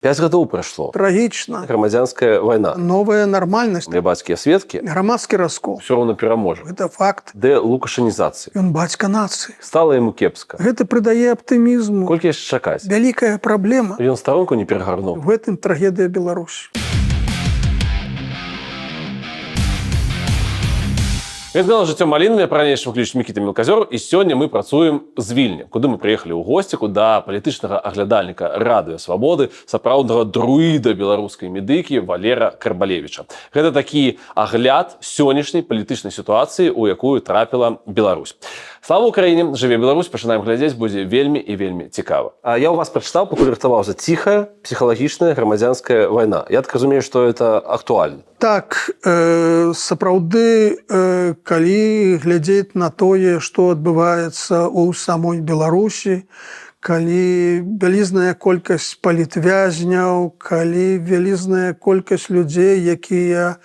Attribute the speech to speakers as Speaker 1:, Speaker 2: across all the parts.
Speaker 1: 5 гадоў прайшло.
Speaker 2: Трагічна.
Speaker 1: Грамадзянская вайна.
Speaker 2: Новая нармальнасць.
Speaker 1: Нябацкія сведкі.
Speaker 2: Грамадскі раскол.
Speaker 1: Усё роўна пераможа.
Speaker 2: Гэта факт.
Speaker 1: Дэлукашанізацыя.
Speaker 2: Ён бацька нацыі.
Speaker 1: Стала яму кепска.
Speaker 2: Гэта прыдае аптымізму.
Speaker 1: Колькі яшчэ чакаць?
Speaker 2: Вялікая праблема.
Speaker 1: Ён старонку не перагарнуў.
Speaker 2: В гэтым трагедыя Беларусі.
Speaker 1: Канал «Жыццё малінавае», па-ранейшаму клічуць Мікіта Мелказёр, і сёння мы працуем з Вільні, куды мы прыехалі ў госціку да палітычнага аглядальніка Радыё Свабоды, сапраўднага друіда беларускай медыкі Валера Карбалевіча. Гэта такі агляд сённяшняй палітычнай сітуацыі, у якую трапіла Беларусь. Слава Украіне, жыве Беларусь, пачынаем глядзець, будзе вельмі і вельмі цікава. Я ў вас прачытаў, пакуль рыхтаваў за ціхая, псіхалагічная грамадзянская вайна. Я так разумею, што это актуальна.
Speaker 2: Так, сапраўды, калі глядзець на тое, што адбываецца ў самой Беларусі, калі вялізная колькасць палітвязняў, калі вялізная колькасць людзей, якія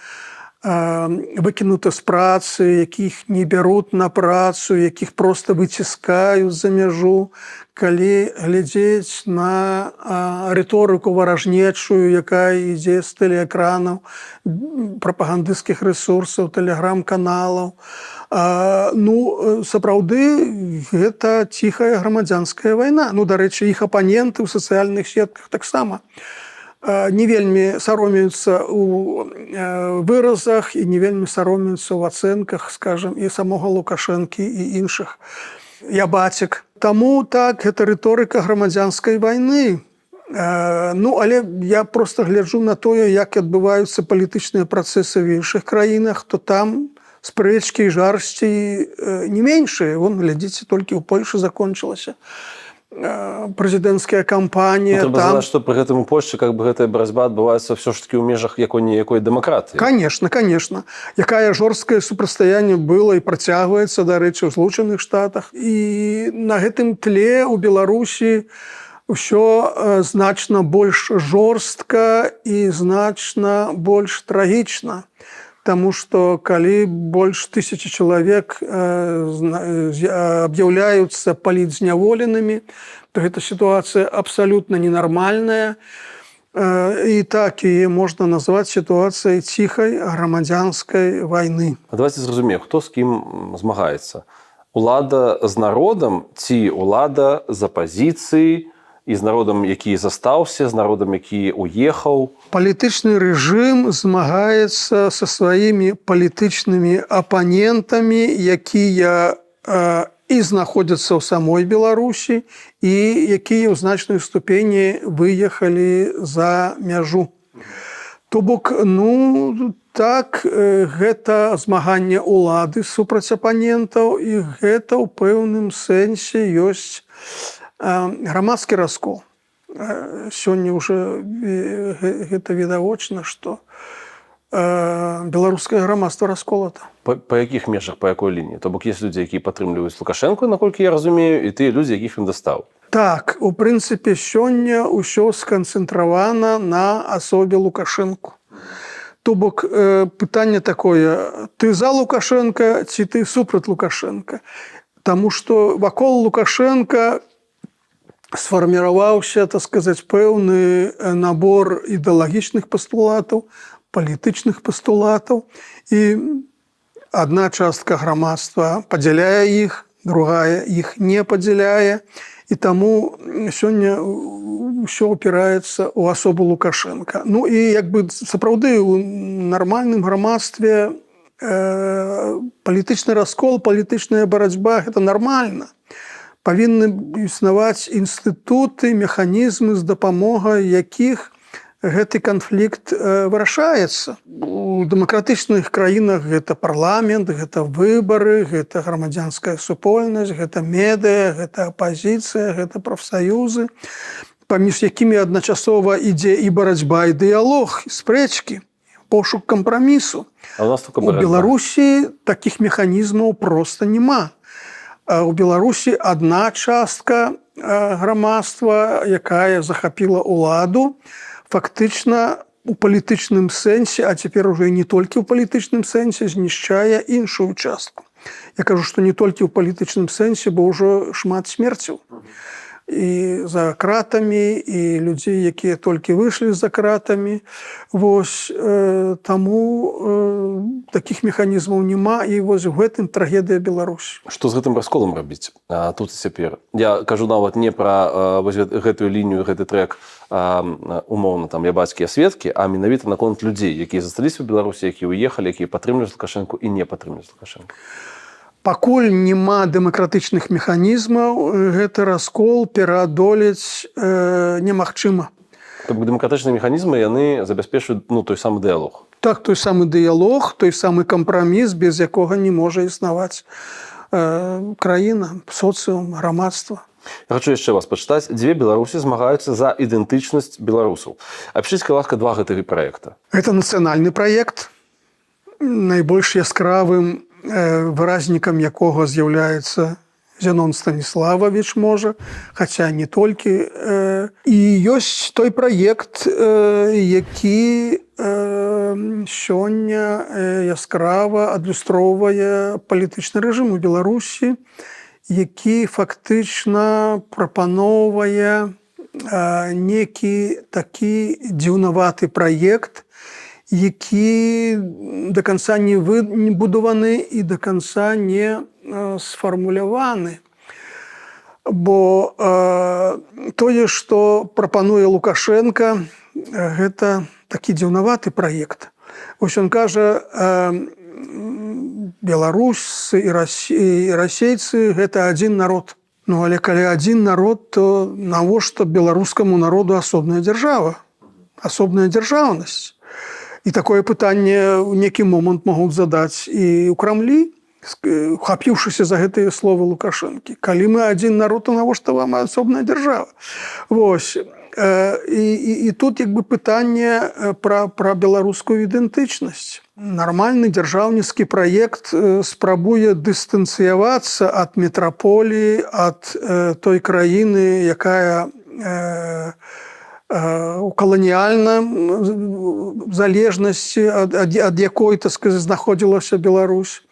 Speaker 2: выкінуты з працы, якіх не бяруць на працу, якіх проста выціскаюць за мяжу, калі глядзець на рыторыку варажнечую, якая ідзе з тэлеэкранаў, прапагандысцкіх рэсурсаў, тэлеграм-каналаў. Сапраўды, гэта ціхая грамадзянская вайна. Дарэчы, іх апаненты ў сацыяльных сетках таксама не вельмі саромеюцца ў выразах і не вельмі саромеюцца ў ацэнках, скажам, і самога Лукашэнкі і іншых ябацек. Таму так, гэта рыторыка грамадзянскай вайны. Але я проста гляджу на тое, як адбываюцца палітычныя працэсы ў іншых краінах, то там спрэчкі і жарсці не меншыя. Вон, глядзіце, толькі ў Польшы закончылася прэзідэнцкая кампанія.
Speaker 1: Трэба знаць, што пры гэтым у Польшчы гэтая барацьба адбываецца ўсё ж такі ў межах якой-ніякой дэмакратыі.
Speaker 2: Конечно. Якая жорсткае супрацьстаянне было і працягваецца, дарэчы, ў Злучаных Штатах. І на гэтым тле ў Беларусі ўсё значна больш жорстка і значна больш трагічна. Таму што калі больш 1000 чалавек аб'яўляюцца палітзняволенымі, то гэта сітуацыя абсалютна ненармальная. І так яе можна назваць сітуацыяй ціхай грамадзянскай вайны.
Speaker 1: Давайте зразумеем, хто з кім змагаецца. Улада з народам ці улада з апазіцыяй, і з народам, які застаўся, з народам, які уехаў.
Speaker 2: Палітычны рэжым змагаецца са сваімі палітычнымі апанентамі, якія і знаходзяцца ў самой Беларусі, і якія ў значнай ступені выехалі за мяжу. То бок, так, гэта змаганне ўлады супраць апанентаў, і гэта ў пэўным сэнсе ёсць грамадскі раскол. Сёння ўжо гэта відавочна, што беларускае грамадства расколата.
Speaker 1: Па якіх межах, па якой лініі? То бок, ёсць людзі, якія падтрымліваюць Лукашэнку, наколькі я разумею, і тыя людзі, якіх ён дастаў.
Speaker 2: Так, у прынцыпе, сёння ўсё сканцэнтравана на асобе Лукашэнку. То бок, пытанне такое: ты за Лукашэнка ці ты супраць Лукашэнка? Таму што вакол Лукашэнка сфарміраваўся, так сказаць, пэўны набор ідэалагічных пастулатаў, палітычных пастулатаў, і адна частка грамадства падзяляе іх, другая іх не падзяляе, і таму сёння ўсё опіраецца ў асобу Лукашэнка. І сапраўды у нармальным грамадстве палітычны раскол, палітычная барацьба – гэта нармальна. Павінны існаваць інстытуты, механізмы, з дапамогай якіх гэты канфлікт вырашаецца. У дэмакратычных краінах гэта парламент, гэта выбары, гэта грамадзянская супольнасць, гэта медыа, гэта апазіцыя, гэта прафсаюзы, паміж якімі адначасова ідзе і барацьба, і дыялог, і спрэчкі, пошук кампрамісу. У Беларусі такіх механізмаў проста няма. У Беларусі адна частка грамадства, якая захапіла ўладу, фактычна у палітычным сэнсе, а цяпер ужо і не толькі ў палітычным сэнсе, знішчае іншую частку. Я кажу, што не толькі ў палітычным сэнсе, бо ўжо шмат смерцяў. і за кратамі, і людзей, якія толькі выйшлі за кратамі. Вось, таму такіх механізмаў няма, і вось у гэтым трагедыя Беларусі.
Speaker 1: Што з гэтым расколам рабіць тут і цяпер? Я кажу нават не пра гэтую лінію, гэты трэк, умоўна, там, я бацькі, я сведкі, а менавіта наконт людзей, якія засталіся ў Беларусі, якія уехалі, якія падтрымліваюць Лукашэнку і не падтрымліваюць Лукашэнку.
Speaker 2: Пакуль няма дэмакратычных механізмаў, гэты раскол пераадолець немагчыма.
Speaker 1: Дэмакратычныя механізмы, яны забяспечваюць той самы дыялог.
Speaker 2: Так, той самы дыялог, той самы кампраміс, без якога не можа існаваць краіна, соцыум, грамадства.
Speaker 1: Я хочу яшчэ вас пачытаць. Дзве беларусі змагаюцца за ідэнтычнасць беларусаў. Апішыце, ласка, два гэтых праекта.
Speaker 2: Гэта нацыянальны праект, найбольш яскравым выразнікам якога з'яўляецца Зянон Станіслававіч, можа, хаця не толькі. І ёсць той праект, які сёння яскрава адлюстроўвае палітычны рэжым у Беларусі, які фактычна прапаноўвае некі такі дзіўнаваты праект, які до конца не будованы і до конца не сфармуляваны. Бо тое, што прапануе Лукашенко, гэта такі дзіўнаваты праект. Вось ён кажа, беларусы і расейцы – гэта адзін народ. Ну, але калі адзін народ, то навошта беларускаму народу асобная дзяржава, асобная дзяржаўнасць? І такое пытанне ў некі момант могуць задаць і ў Крамлі, хапіўшыся за гэтыя словы Лукашэнкі. Калі мы адзін народ, то навошта вам асобная дзяржава? Вось. І тут як бы пытанне пра беларускую ідэнтычнасць. Нармальны дзяржаўніцкі праект спрабуе дыстанцыявацца ад метраполіі, ад той краіны, якая у каланіяльнай залежнасці, ад якой, так сказаць, знаходзілася Беларусь.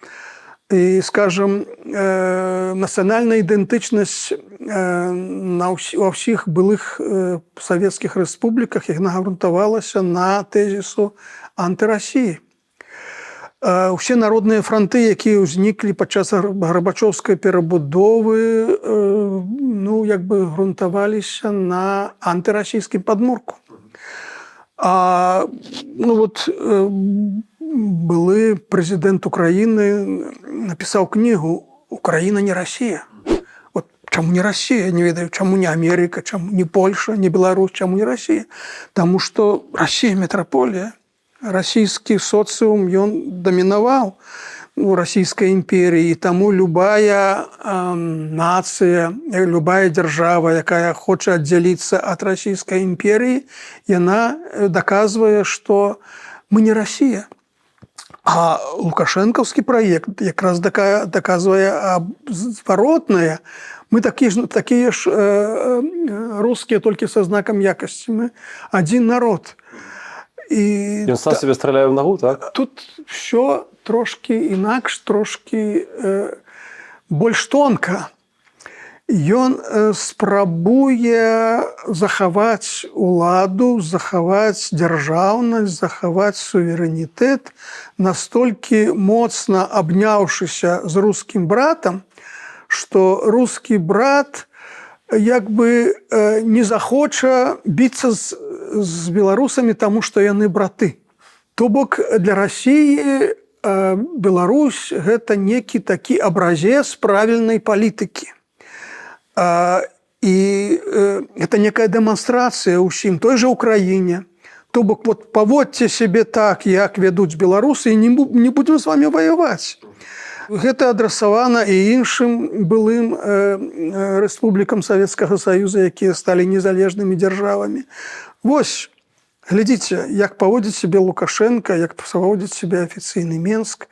Speaker 2: І, скажам, нацыянальная ідэнтычнасць ва ўсіх былых савецкіх рэспубліках яна грунтавалася на тэзісу антырасіі. Усе народныя франты, якія ўзніклі падчас гарбачоўскай перабудовы, як бы грунтаваліся на антырасійскім падмурку. Былы прэзідэнт Украіны напісаў кнігу «Украіна не Расія». Вот чаму не Расія? Не ведаю, чаму не Амерыка, чаму не Польша, не Беларусь, чаму не Расія? Таму што Расія метраполія. Расійскі соцыум, ён дамінаваў у расійскай імперіі, і таму любая нацыя, любая дзяржава, якая хоча аддзяліцца ад расійскай імперіі, яна даказвае, што мы не Расія. А лукашэнкаўскі праект якраз даказвае зваротнае. Мы такія ж рускія, толькі са знакам якасці. Мы адзін народ.
Speaker 1: Ён сам себе страляе ў нагу, так?
Speaker 2: Тут все трошки інакш, трошки больш тонка. Ён спрабуе захаваць уладу, захаваць дзяржаўнасць, захаваць суверэнітэт, настолькі моцна абняўшыся з рускім братам, што рускі брат як бы не захоча біцца з беларусамі, таму што яны браты. То бок для Расіі Беларусь гэта некі такі абразец правільнай палітыкі. І гэта некая дэманстрацыя ўсім, той жа ўкраіне. То бок паводзьце сябе так, як вядуць беларусы, і не будзем з вамі ваяваць. Гэта адрасавана і іншым былым рэспублікам Савецкага Саюза, якія сталі незалежнымі дзяржавамі. Вось, глядзіце, як паводзіць сябе Лукашенко, як паводзіць сябе афіцыйны Менск.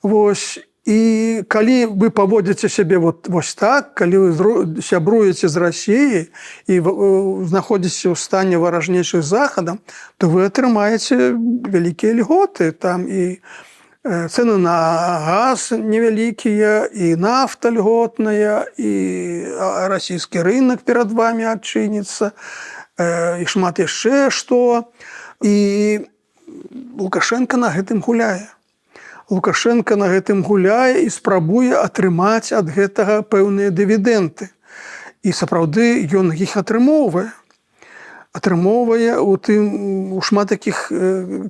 Speaker 2: Вось, і калі вы паводзіце сябе вось так, калі вы сябруеце з Расіяй і знаходзіце ў стане варажнейшых з Захадам, то вы атрымаеце вялікія льготы. Там і цены на газ невялікія, і нафта льготная, і расійскі рынок перад вами адчыніцца, і шмат яшчэ што. І Лукашенко на гэтым гуляе. Лукашенко на гэтым гуляе і спрабуе атрымаць ад гэтага пэўныя дывідэнты. І сапраўды ён іх атрымоўвае. Атрымоўвае у шмат такіх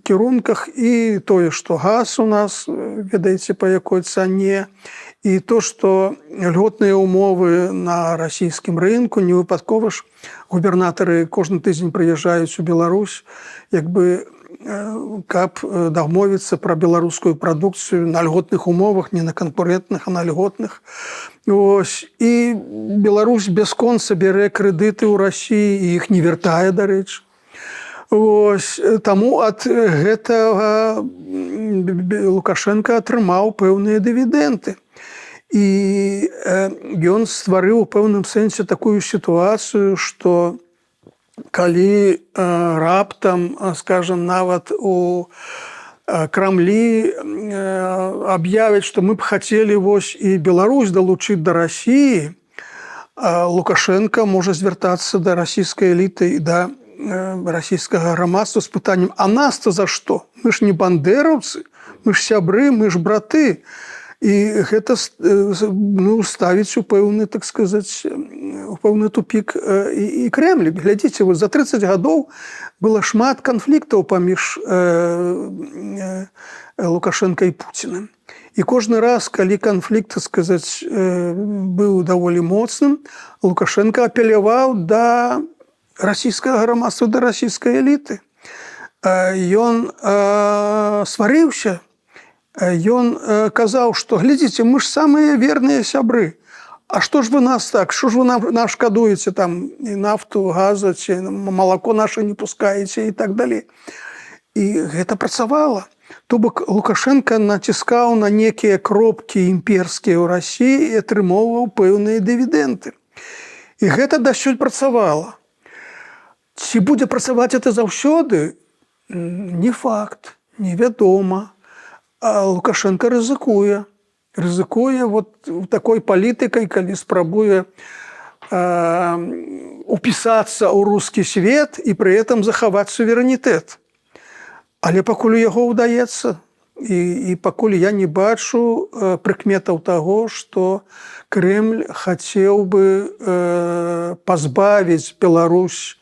Speaker 2: кірунках і тое, што газ у нас, ведаеце, па якой цане, і то, што льготныя умовы на расійскім рынку, не выпадкова ж губернатары кожны тыдзень прыязджаюць у Беларусь, як бы каб дамовіцца пра беларускую прадукцыю на льготных умовах, не на канкурентных, а на льготных. Ось. І Беларусь бясконца бярэ крэдыты ў Расіі і іх не вяртае, дарэчы. Ось. Таму ад гэтага Лукашенко атрымаў пэўныя дывідэнты. І ён стварыў у пэўным сэнсе такую сітуацыю, што калі раптам, скажем, нават у Крамлі аб'явяць, што мы б хацелі вось і Беларусь далучыць да Расіі, Лукашенко можа звяртацца да расійскай эліты і да расійскага грамадства з пытаннем: а нас-то за што? Мы ж не бандераўцы, мы ж сябры, мы ж браты. І гэта ставіць у пэўны, так сказаць, у пэўны тупік і Крэмль. Глядзіце, за 30 гадоў было шмат канфліктаў паміж Лукашенко і Пуціным. І кожны раз, калі канфлікт, так сказаць, быў даволі моцным, Лукашенко апеляваў да расійскага грамадства, да расійскай эліты. Ён сварыўся. Ён казаў, што глядзіце, мы ж самыя верныя сябры. А што ж вы нас так? Што ж вы нам шкадуеце там і нафту, газа, ці малако наше не пускаеце і так далей. І гэта працавала. То бок Лукашенко націскаў на некія кропкі імперскія ў Расіі і атрымоўваў пэўныя дывідэнты. І гэта дасюль працавала. Ці будзе працаваць это заўсёды? Не факт, невядома. А Лукашенко рызыкуе. Рызыкуе вот такой палітыкай, калі спрабуе упісацца ў рускі свет і пры этом захаваць суверэнітэт. Але пакуль у яго ўдаецца, і пакуль я не бачу прыкметаў таго, што Крэмль хацеў бы пазбавіць Беларусь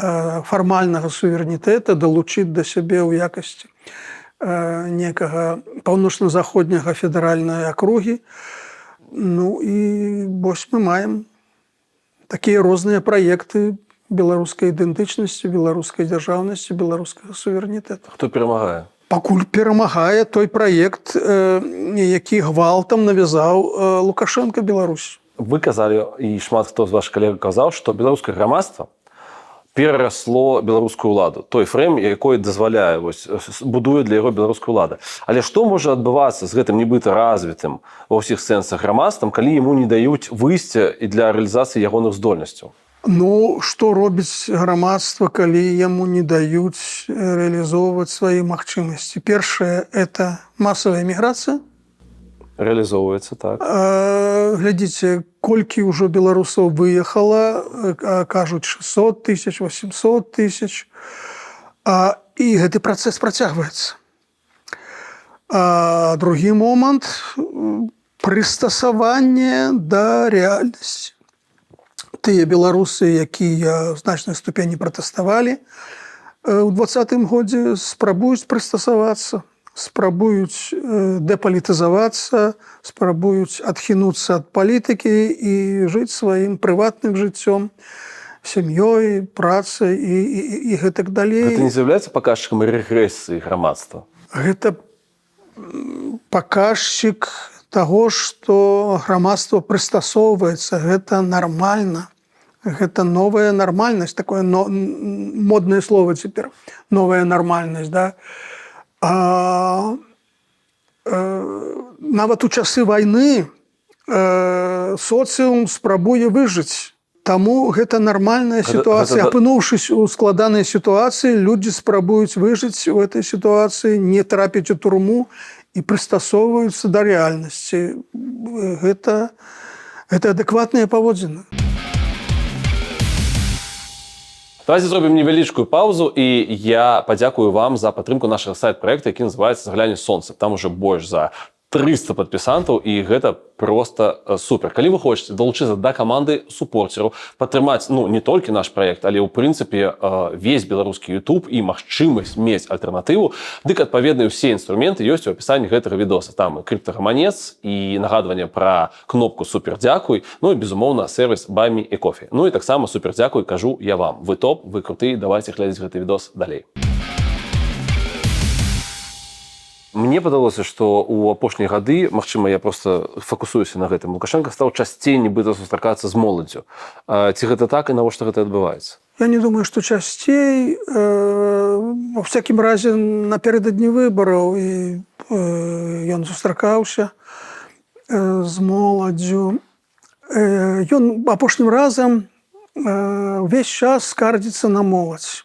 Speaker 2: фармальнага суверэнітэта, далучыць да сябе ў якасці некага паўночна-заходняга федэральнай акругі. Ну і вось мы маем такія розныя праекты беларускай ідэнтычнасці, беларускай дзяржаўнасці, беларускага суверэнітэта.
Speaker 1: Хто перамагае?
Speaker 2: Пакуль перамагае той праект, які гвалтам навязаў Лукашенко Беларусь.
Speaker 1: Вы казалі, і шмат хто з вашых калег казаў, што беларускае грамадства перарасло беларускую ўладу. Той фрэм, якой дазваляе, будуе для яго беларускую ўладу. Але што можа адбывацца з гэтым нібыта развітым ва ўсіх сэнсах грамадствам, калі яму не даюць выйсця і для рэалізацыі ягоных здольнасцяў?
Speaker 2: Ну, што робіць грамадства, калі яму не даюць рэалізоўваць свае магчымасці? Першае – это масавая міграцыя.
Speaker 1: Реалізоўваецца, так.
Speaker 2: Глядзіце, колькі ўжо беларусаў выехала, кажуць 600 тысяч, 800 тысяч. І гэты працэс працягваецца. Другі момант – прыстасаванне да рэальнасці. Тыя беларусы, якія ў значнай ступені пратэставалі ў 2020 годзе, спрабуюць прыстасавацца, спрабуюць дэпалітызавацца, спрабуюць адхінуцца ад палітыкі і жыць сваім прыватным жыццём, сям'ёй, працай і гэтак далей.
Speaker 1: Гэта не з'яўляецца паказчыкам рэгрэсіі грамадства?
Speaker 2: Гэта паказчык таго, што грамадства прыстасоўваецца. Гэта нармальна. Гэта новая нармальнасць, такое моднае слово цяпер. Новая нармальнасць, да? Нават у часы вайны соцыум спрабуе выжыць. Таму гэта нармальная сітуацыя. Апынуўшись у складанай сітуацыі, людзі спрабуюць выжыць у гэтай сітуацыі, не трапіць у турму і прыстасоўваюцца да рэальнасці. Гэта адэкватныя паводзіны.
Speaker 1: Давайте зробім невялічкую паузу, і я падзякую вам за падтрымку нашага сайт-праекта, які называецца «Заглянь сонца». Там уже больш за 300 падпісантаў, і гэта просто супер. Калі вы хочаце далучыцца да каманды супорцераў, падтрымаць не толькі наш праект, але ў прынцыпе весь беларускі YouTube і магчымасць мець альтэрнатыву, дык адпаведныя ўсе інструменты ёсць у апісанні гэтага відоса. Там і крыптагаманец, і нагадванне пра кнопку «Супер дзякуй», і, безумоўна, сервіс «Buy Me a Coffee». І таксама супер дзякуй кажу я вам. Вы топ, вы круты, давайте глядзець гэты відос далей. Мне падалося, што ў апошнія гады, магчыма, я проста фокусуюся на гэтым, Лукашенко стаў часцей нібыта сустракацца з моладдзю. Ці гэта так і навошта гэта адбываецца?
Speaker 2: Я не думаю, што часцей. Во всякім разе, напярэдадні выбараў ён сустракаўся з моладдзю. Ён апошнім разам увесь час скардзіцца на моладзь.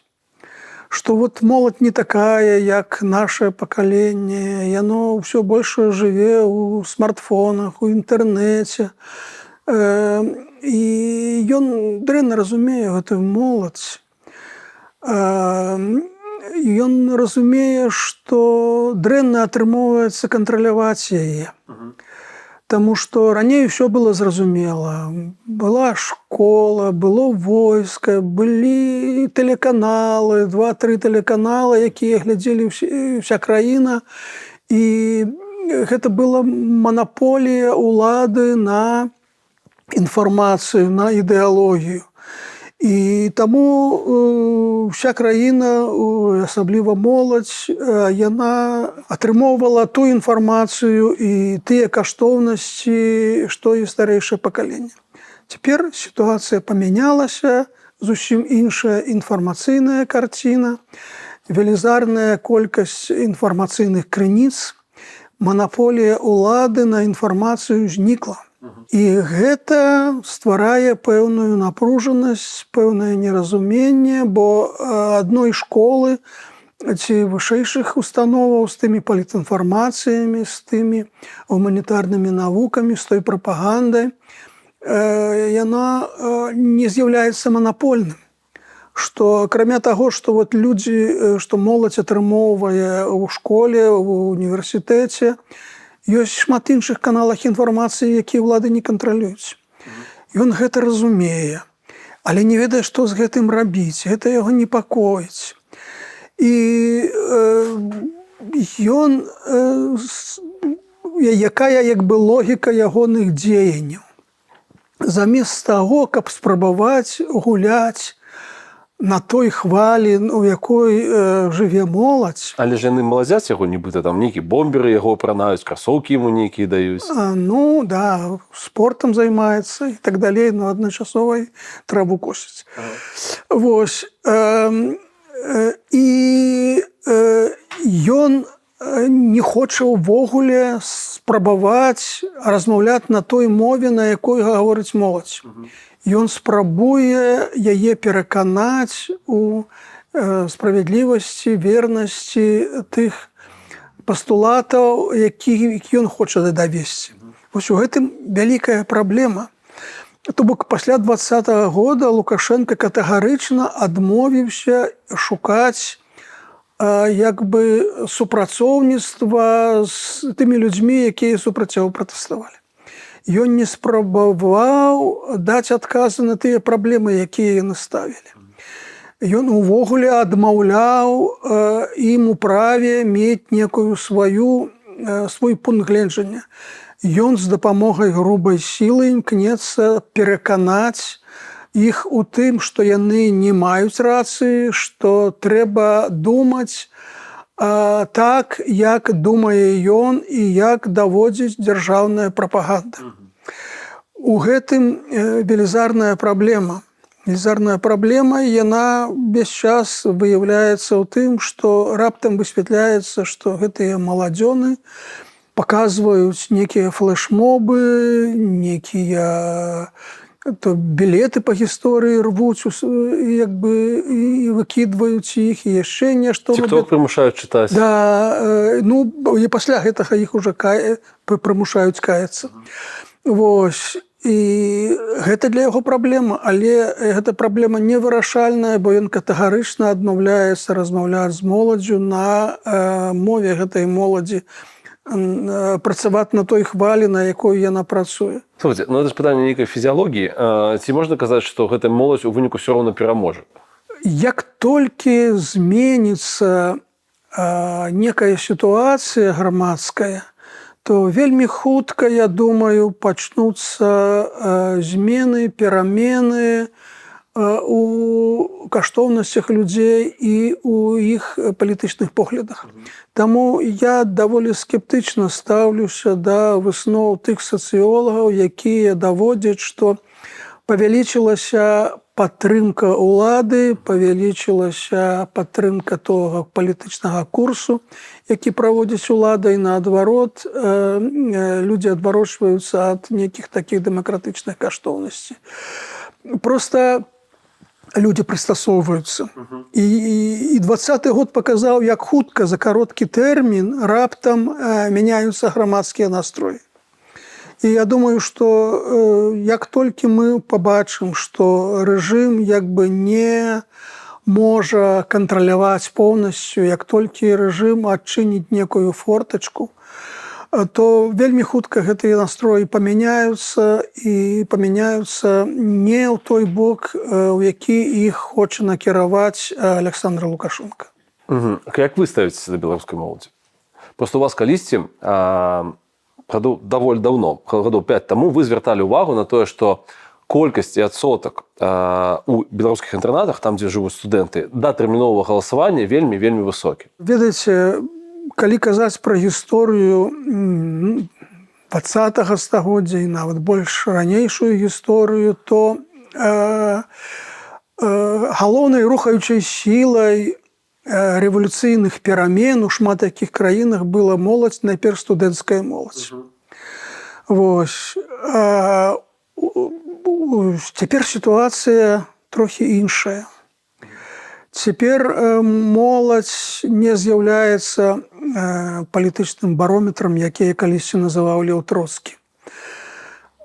Speaker 2: Што моладзь не такая, як наше пакаленне, яно ўсё больш жыве ў смартфонах, у інтэрнэце. І ён дрэнна разумее гэтую моладзь. Ён разумее, што дрэнна атрымоўваецца кантраляваць яе. Таму што раней ўсё было зразумела. Была школа, было войска, былі тэлеканалы, 2-3 тэлеканалы, якія глядзелі ўся краіна. І гэта была манаполія ўлады на інфармацыю, на ідэалогію. І таму вся краіна, асабліва моладзь, яна атрымоўвала ту інфармацыю і тыя каштоўнасці, што і старэйшае пакаленне. Цяпер сітуацыя памянялася, зусім іншая інфармацыйная карціна, велізарная колькасць інфармацыйных крыніц, манаполія ўлады на інфармацыю знікла. І гэта стварае пэўную напружанасць, пэўнае неразуменне, бо адной школы ці вышэйшых установаў з тымі палітінфармацыямі, з тымі гуманітарнымі навукамі, з той прапагандай, яна не з'яўляецца манапольным. Што акрамя таго, што людзі, што моладзь атрымоўвае ў школе, у універсітэце, ёсць шмат іншых каналах інфармацыі, якія ўлады не кантралююць. Ён гэта разумее, але не ведае, што з гэтым рабіць. Гэта яго непакоіць. І ён, якая логіка ягоных дзеянняў. Замест таго, каб спрабаваць гуляць на той хвалі, у якой жыве моладзь.
Speaker 1: Але ж яны маладзяць яго, нібыта там нейкі бомберы яго апранаюць, красоўкі яму нейкія даюць.
Speaker 2: Да, спортам займаецца і так далей, адначасова траву косіць. Вось. І ён не хоча ўвогуле спрабаваць размаўляць на той мове, на якой гаворыць моладзь. Ён спрабуе яе пераканаць у справядлівасці, вернасці тых пастулатаў, якіх ён хоча давесці. Вось у гэтым вялікая праблема. То бок пасля 2020 года Лукашенко катэгарычна адмовіўся шукаць супрацоўніцтва з тымі людзьмі, якія супраць яго пратэставалі. Ён не спрабаваў даць адказы на тыя праблемы, якія яны ставілі. Ён увогуле адмаўляў ім у праве мець некую свой пункт гледжання. Ён з дапамогай грубай сілы імкнецца пераканаць іх у тым, што яны не маюць рацыі, што трэба думаць так, як думае ён і як даводзіць дзяржаўная прапаганда. У гэтым велізарная праблема. Велізарная праблема, яна весь час выяўляецца ў тым, што раптам высвятляецца, што гэтыя маладзёны паказваюць некія флешмобы, некія то білеты па гісторыі рвуць як бы і выкідваюць іх і яшчэ нешта
Speaker 1: Ці хто прымушаюць чытаць?
Speaker 2: Да, ну і пасля гэтага іх уже прымушаюць каяцца. Вось. І гэта для яго праблема, але гэта праблема невырашальная, бо ён катэгарычна адмаўляецца размаўляць з моладдзю на мове гэтай моладзі, працаваць на той хвалі, на якой яна працуе.
Speaker 1: Слухайте, ну это ж пытанне нейкай фізіялогіі. Ці можна казаць, што гэтая моладзь у выніку ўсё роўна пераможа?
Speaker 2: Як толькі зменіцца некая сітуацыя грамадская, то вельмі хутка, я думаю, пачнуцца змены, перамены у каштоўнасцях людзей і у іх палітычных поглядах. Таму я даволі скептычна стаўлюся да высноў тых сацыёлагаў, якія даводзяць, што павялічылася падтрымка ўлады, павялічылася падтрымка того палітычнага курсу, які праводзіць улада, і наадварот людзі адварочваюцца ад нейкіх такіх дэмакратычных каштоўнасцей. Проста люди прыстасоўваюцца. І 20-й год паказаў, як хутка за кароткі тэрмін раптам мяняюцца грамадскія настроі. І я думаю, што як толькі мы пабачым, што рэжым як бы не можа кантраляваць поўнасцю, як толькі рэжым адчыніць некую фортачку, то вельмі хутка гэтыя настроі памяняюцца і памяняюцца не ў той бок, у які іх хоча накіраваць Александр Лукашенко.
Speaker 1: Як вы ставіцеся да беларускай моладзі? Просто у вас калісьці даволі даўно, гадоў 5 таму, вы звярталі ўвагу на тое, што колькасць і адсотак у беларускіх інтэрнатах, там, дзе жывуць студэнты, да тэрміновага галасавання вельмі высокі.
Speaker 2: Ведаеце, калі казаць пра гісторыю 20-го стагоддзя і нават больш ранейшую гісторыю, то галоўнай рухаючай сілай рэвалюцыйных перамен у шмат якіх краінах была моладзь, найперш студэнцкая моладзь. Вось. Цяпер сітуацыя трохі іншая. Цяпер моладзь не з'яўляецца палітычным барометрам, які калісьці называў Леў Троцкі.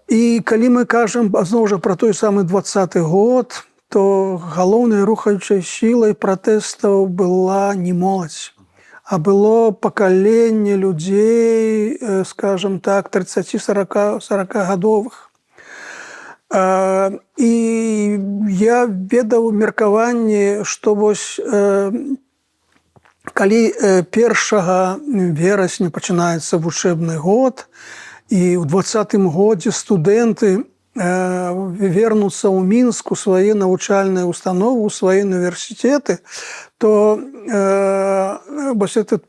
Speaker 2: І калі мы кажам зноў жа пра той самы 20-й год, то галоўнай рухаючай сілай пратэстаў была не моладзь, а было пакаленне людзей, скажам так, 30-40-гадовых. І я ведаў меркаванне, што вось калі 1 верасня пачынаецца вучэбны год, і ў 20-м годзе студэнты вернуцца ў Мінск у свае навучальныя установы, у свае універсітэты, то вось этот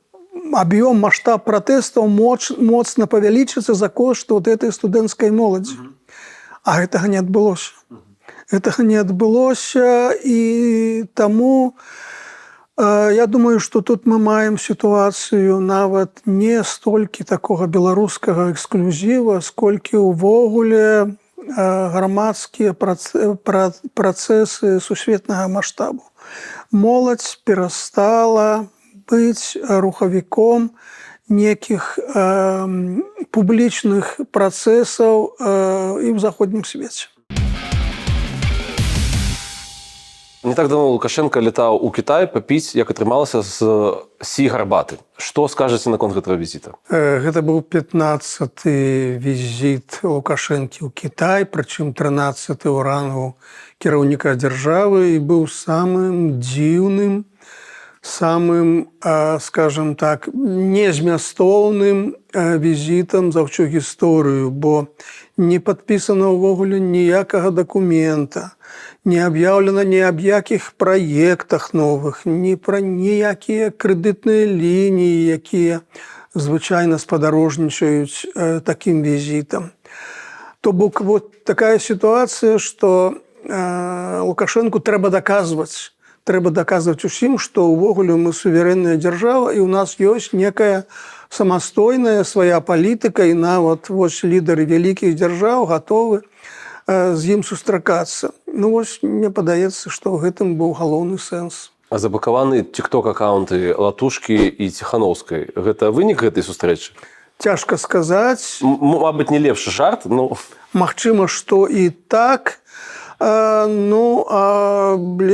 Speaker 2: аб'ём, маштаб пратэстаў моцна павялічыцца за кошт вот этой студэнцкай моладзі. А гэтага не адбылося. Гэтага не адбылося, і таму я думаю, што тут мы маем сітуацыю нават не столькі такога беларускага эксклюзіва, сколькі ўвогуле грамадскія працэсы сусветнага маштабу. Моладзь перастала быць рухавіком некіх публічных працэсаў і ў заходнім свеце.
Speaker 1: Не так давно Лукашенко летаў у Кітай папіць, як атрымалася, з Сі Гарбаты. Што скажаце наконт гэтага візіта?
Speaker 2: Гэта быў 15-й візіт Лукашэнкі ў Кітай, прычым 13-й ў рангу кіраўніка дзяржавы, і быў самым дзіўным, самым, скажем так, незмястоўным візітам за ўсю гісторыю, бо не падпісана ўвогуле ніякага дакумента, не аб'яўлена ні аб якіх праектах новых, ні пра ніякія крэдытныя лініі, якія звычайна спадарожнічаюць такім візітам. То бок вот такая сітуацыя, што Лукашэнку трэба даказваць усім, што ўвогуле мы суверэнная дзяржава, і ў нас ёсць некая самастойная свая палітыка, і нават вось лідары вялікіх дзяржаў гатовы з ім сустракацца. Ну вось мне падаецца, што ў гэтым быў галоўны сэнс.
Speaker 1: А заблакаваны тик-ток-аккаунты Латушкі і Ціхановскай. Гэта вынік гэтай сустрэчы?
Speaker 2: Цяжка сказаць.
Speaker 1: Мабыць, не лепшы жарт, но...
Speaker 2: Магчыма, што і так, але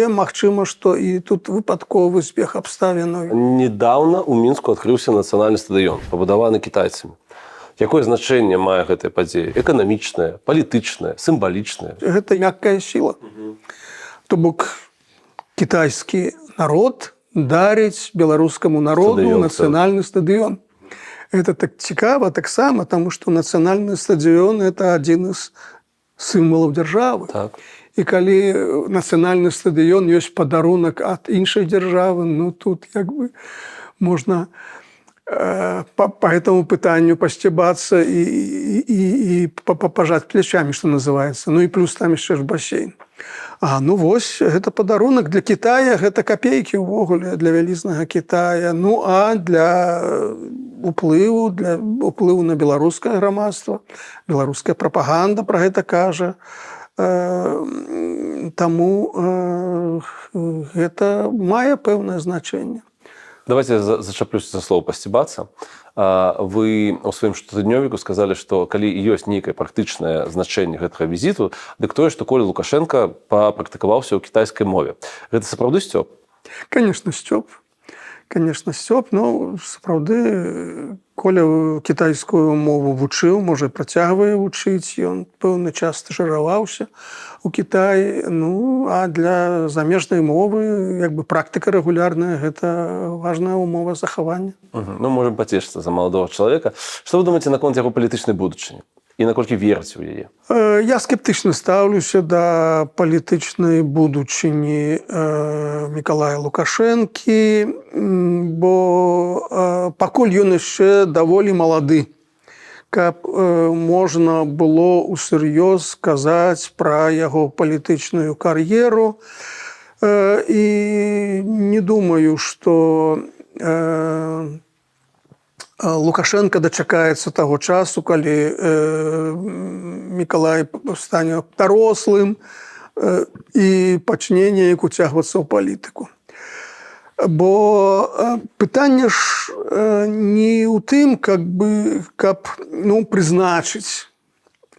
Speaker 2: магчыма, што і тут выпадковы збег абставінаў.
Speaker 1: Недаўна ў Мінску адкрыўся нацыянальны стадыён, пабудаваны кітайцамі. Якое значэнне мае гэтая падзея? Эканамічнае, палітычнае, сімвалічнае?
Speaker 2: Гэта мяккая сіла. То бок кітайскі народ дарыць беларускаму народу нацыянальны стадыён. Это так цікава таксама, таму што нацыянальны стадыён – это адзін з сімвалаў дзяржавы.
Speaker 1: Так.
Speaker 2: І калі нацыянальны стадыён ёсць падарунак ад іншай дзяржавы, ну тут як бы можна по этому пытанню пасцебацца і пажаць плечамі, што называецца. Ну і плюс там яшчэ ж басейн. Ну вось, гэта падарунак для Кітая, гэта капейкі ўвогуле для вялізнага Кітая. Ну а для уплыву на беларускае грамадства, беларуская прапаганда пра гэта кажа. Таму гэта мае пэўнае значэнне.
Speaker 1: Давайте зачаплюся за слово «пасцебацца». Вы ў сваім штотыднёвіку сказалі, што калі ёсць нейкае практычнае значэнне гэтага візіту, дык тое, што Коля Лукашенко папрактыкаваўся ў кітайскай мове. Гэта сапраўды сцёп?
Speaker 2: Конечно, сцёп. Конечно, сцёп. Ну, сапраўды, Коля кітайскую мову вучыў, можа, працягвае вучыць. Ён пэўны час стажыраваўся у Кітаі. Ну, а для замежнай мовы, як бы, практыка рэгулярная, гэта важная умова захавання.
Speaker 1: Ну, можем пацешыцца за маладога чалавека. Што вы думаеце наконт яго палітычнай будучыні? І наколькі верыце ў яе?
Speaker 2: Я скептычна стаўлюся да палітычнай будучыні Мікалая Лукашэнкі, бо пакуль ён яшчэ даволі малады, каб можна было ўсур'ёз казаць пра яго палітычную кар'еру. І не думаю, што Лукашенко дачакаецца таго часу, калі Мікалай стане дарослым і пачне неяк уцягвацца ў палітыку. Бо пытанне ж не ў тым, каб прызначыць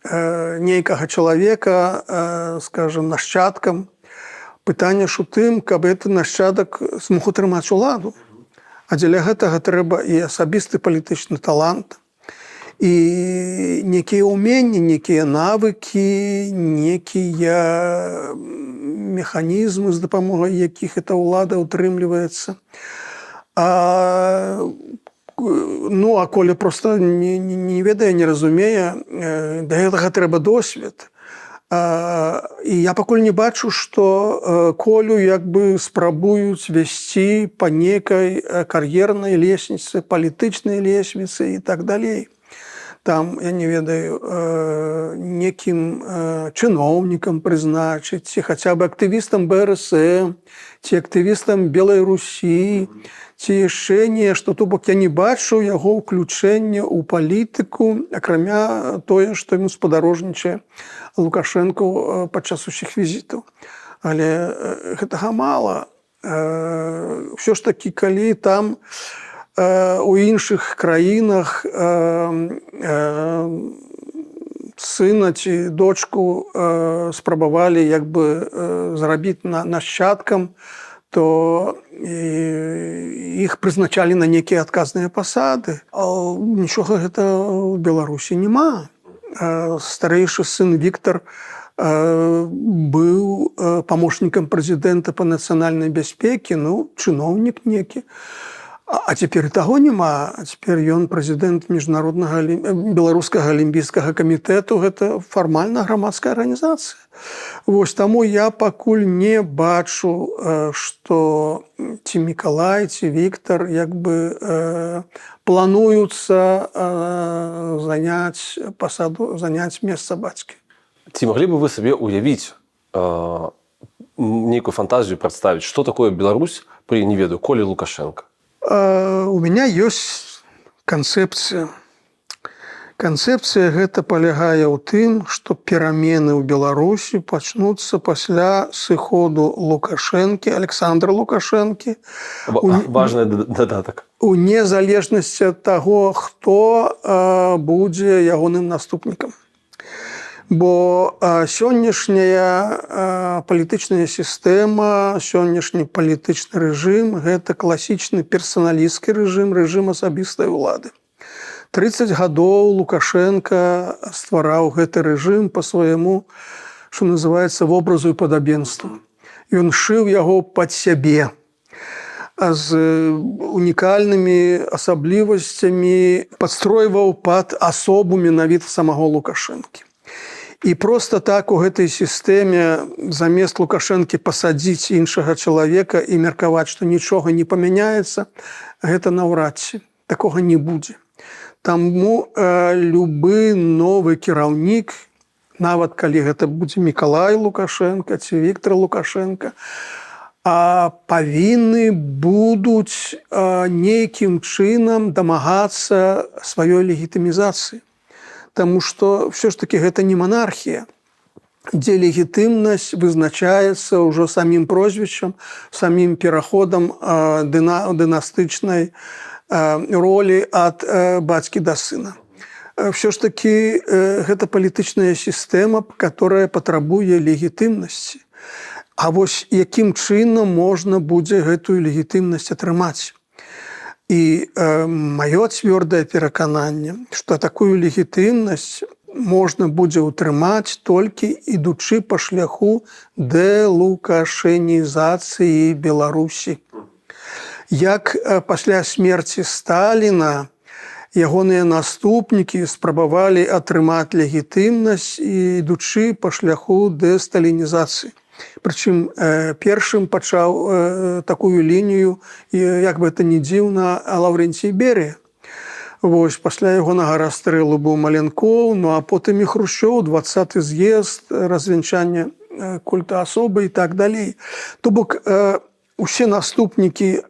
Speaker 2: нейкага чалавека, скажам, нашчадкам. Пытанне ж у тым, каб гэты нашчадак змог утрымаць уладу. А дзеля гэтага трэба і асабісты палітычны талант, і некія ўменні, некія навыкі, некія механізмы, з дапамогай якіх эта ўлада ўтрымліваецца. А Коля проста не ведае, не разумее, да гэтага трэба досвед. І я пакуль не бачу, што Колю як бы спрабуюць весці па нейкай кар'ернай лесвіцы, палітычнай лесвіцы і так далей. Там, я не ведаю, некім чыноўнікам прызначыць, ці хаця б актывістам БРСМ, ці актывістам Белай Русі, ці яшчэ нешта. То бок я не бачу яго ўключэння ў палітыку, акрамя тое, што ему спадарожнічае Лукашэнку падчас усіх візітаў. Але гэтага мала. Ўсё ж такі, калі там у іншых краінах сына ці дочку спрабавалі як бы зрабіць нашчадкам, то іх прызначалі на нейкія адказныя пасады. А нічога гэта ў Беларусі няма. Старэйшы сын Віктор быў памочнікам прэзідэнта па нацыянальнай бяспекі, чыноўнік некі. А цяпер і таго няма. А цяпер ён прэзідэнт міжнароднага беларускага алімпійскага камітэту. Гэта фармальна грамадская арганізацыя. Вось таму я пакуль не бачу, што ці Мікалай, ці Віктар як бы плануюцца заняць пасаду, заняць месца бацькі.
Speaker 1: Ці маглі бы вы сабе ўявіць нейкую фантазію прадставіць, што такое Беларусь пры, не ведаю, Коле Лукашенко?
Speaker 2: У меня есть концепция Канцэпцыя гэта палягае ў тым, што перамены ў Беларусі пачнуцца пасля сыходу Лукашэнкі, Александра Лукашэнкі,
Speaker 1: Важны дадатак.
Speaker 2: у незалежнасці ад таго, хто будзе ягоным наступнікам. Бо сённяшняя палітычная сістэма, сённяшні палітычны рэжым – гэта класічны персаналісцкі рэжым, рэжым асабістай улады. 30 гадоў Лукашенко ствараў гэты рэжым па свайму, што называецца, вобразу і падабенству. Ён шыў яго пад сябе з унікальнымі асаблівасцямі, падстройваў пад асобу менавіта самого Лукашэнкі. І проста так у гэтай сістэме замест Лукашэнкі пасадзіць іншага чалавека і меркаваць, што нічога не памяняецца, гэта наўрад ці. Такога не будзе. Таму любы новы кіраўнік, нават калі гэта будзе Мікалай Лукашенко ці Віктор Лукашенко, павінны будуць нейкім чынам дамагацца сваёй легітымізацыі. Таму што ўсё ж такі гэта не монархія, дзе легітымнасць вызначаецца ўжо самім прозвішчам, самім пераходам дынастычнай ролі ад бацькі да сына. Все ж таки гэта палітычная сістэма, которая патрабуе легітымнасці. А вось якім чынам можна будзе гэтую легітымнасць атрымаць? І маё цвёрдае перакананне, што такую легітымнасць можна будзе ўтрымаць толькі ідучы па шляху дэлукашэнізацыі Беларусі. Як пасля смерці Сталіна ягоныя наступнікі спрабавалі атрымаць легітымнасць, ідучы па шляху дэсталінізацыі. Прычым першым пачаў такую лінію, як бы это ні дзіўна, Лаўрэнцій Берыя. Вось, пасля ягонага расстрэлу быў Маленкоў, ну а потым і Хрушчоў, 20-й з'езд, развянчанне культа асобы і так далей. То бок усе наступнікі,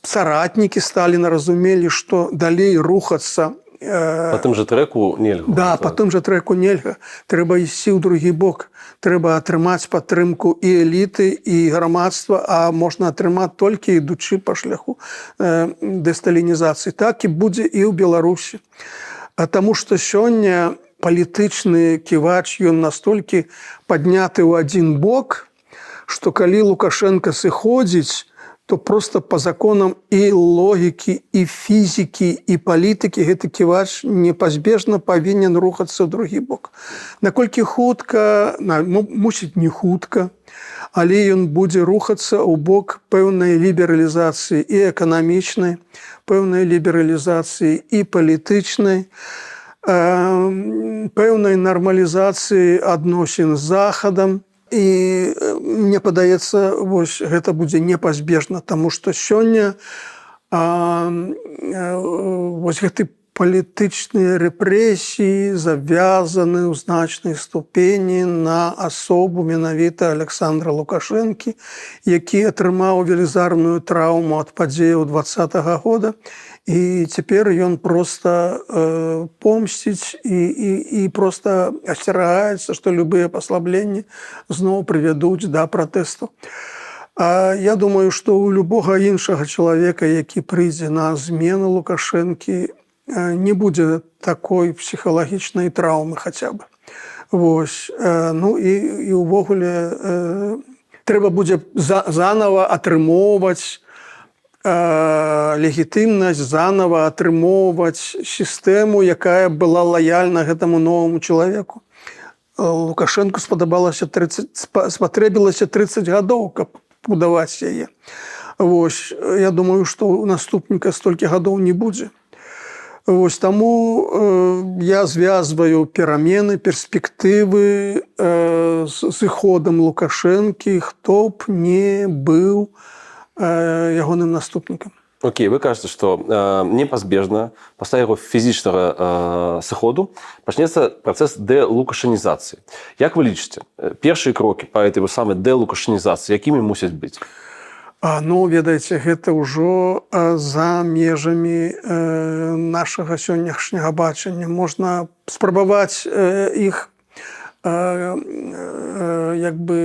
Speaker 2: саратнікі Сталіна разумелі, што далей рухацца.
Speaker 1: Па тым жа трэку нельга.
Speaker 2: Да, па тым жа трэку нельга. Трэба ісці ў другі бок. Трэба атрымаць падтрымку і эліты, і грамадства, а можна атрымаць толькі ідучы па шляху дэсталінізацыі. Так і будзе і ў Беларусі. Таму што сёння палітычны ківач, ён настолькі падняты ў адзін бок, што калі Лукашенко сыходзіць, то просто по законам і логікі, і фізікі, і палітыкі гэты ківач непазбежна павінен рухацца ў другі бок. Наколькі хутка, мусіць не хутка, але ён будзе рухацца ў бок пэўнай лібералізацыі і эканамічнай, пэўнай лібералізацыі і палітычнай, пэўнай нармалізацыі адносін з Захадам. І мне падаецца, вось гэта будзе непазбежна, таму што сёння вось гэты палітычныя рэпрэсіі завязаны ў значнай ступені на асобу менавіта Александра Лукашэнкі, які атрымаў велізарную траўму ад падзеяў 20-го года. І цяпер ён проста помсціць і проста асцерагаецца, што любыя паслабленні зноў прывядуць да пратэсту. Я думаю, што у любога іншага чалавека, які прыйдзе на змену Лукашэнкі, не будзе такой псіхалагічнай траўмы хаця бы. Вось. Ну і ўвогуле трэба будзе занава атрымоўваць легітымнасць, занова атрымоўваць сістэму, якая была лаяльна гэтаму новаму чалавеку. Лукашэнку спатрэбілася 30 гадоў, каб будаваць яе. Вось, я думаю, што у наступніка столькі гадоў не будзе. Вось таму я звязваю перамены, перспектывы з зыходам Лукашэнкі, хто б не быў ягоным наступнікам.
Speaker 1: Окей, вы кажаце, што непазбежна пасля яго фізічнага сыходу пачнецца працэс дэлукашанізацыі. Як вы лічыце, першыя крокі па этой самай дэлукашанізацыі, якімі мусяць быць?
Speaker 2: Ну, ведаеце, гэта ўжо за межамі нашага сённяшняга бачання. Можна спрабаваць іх як бы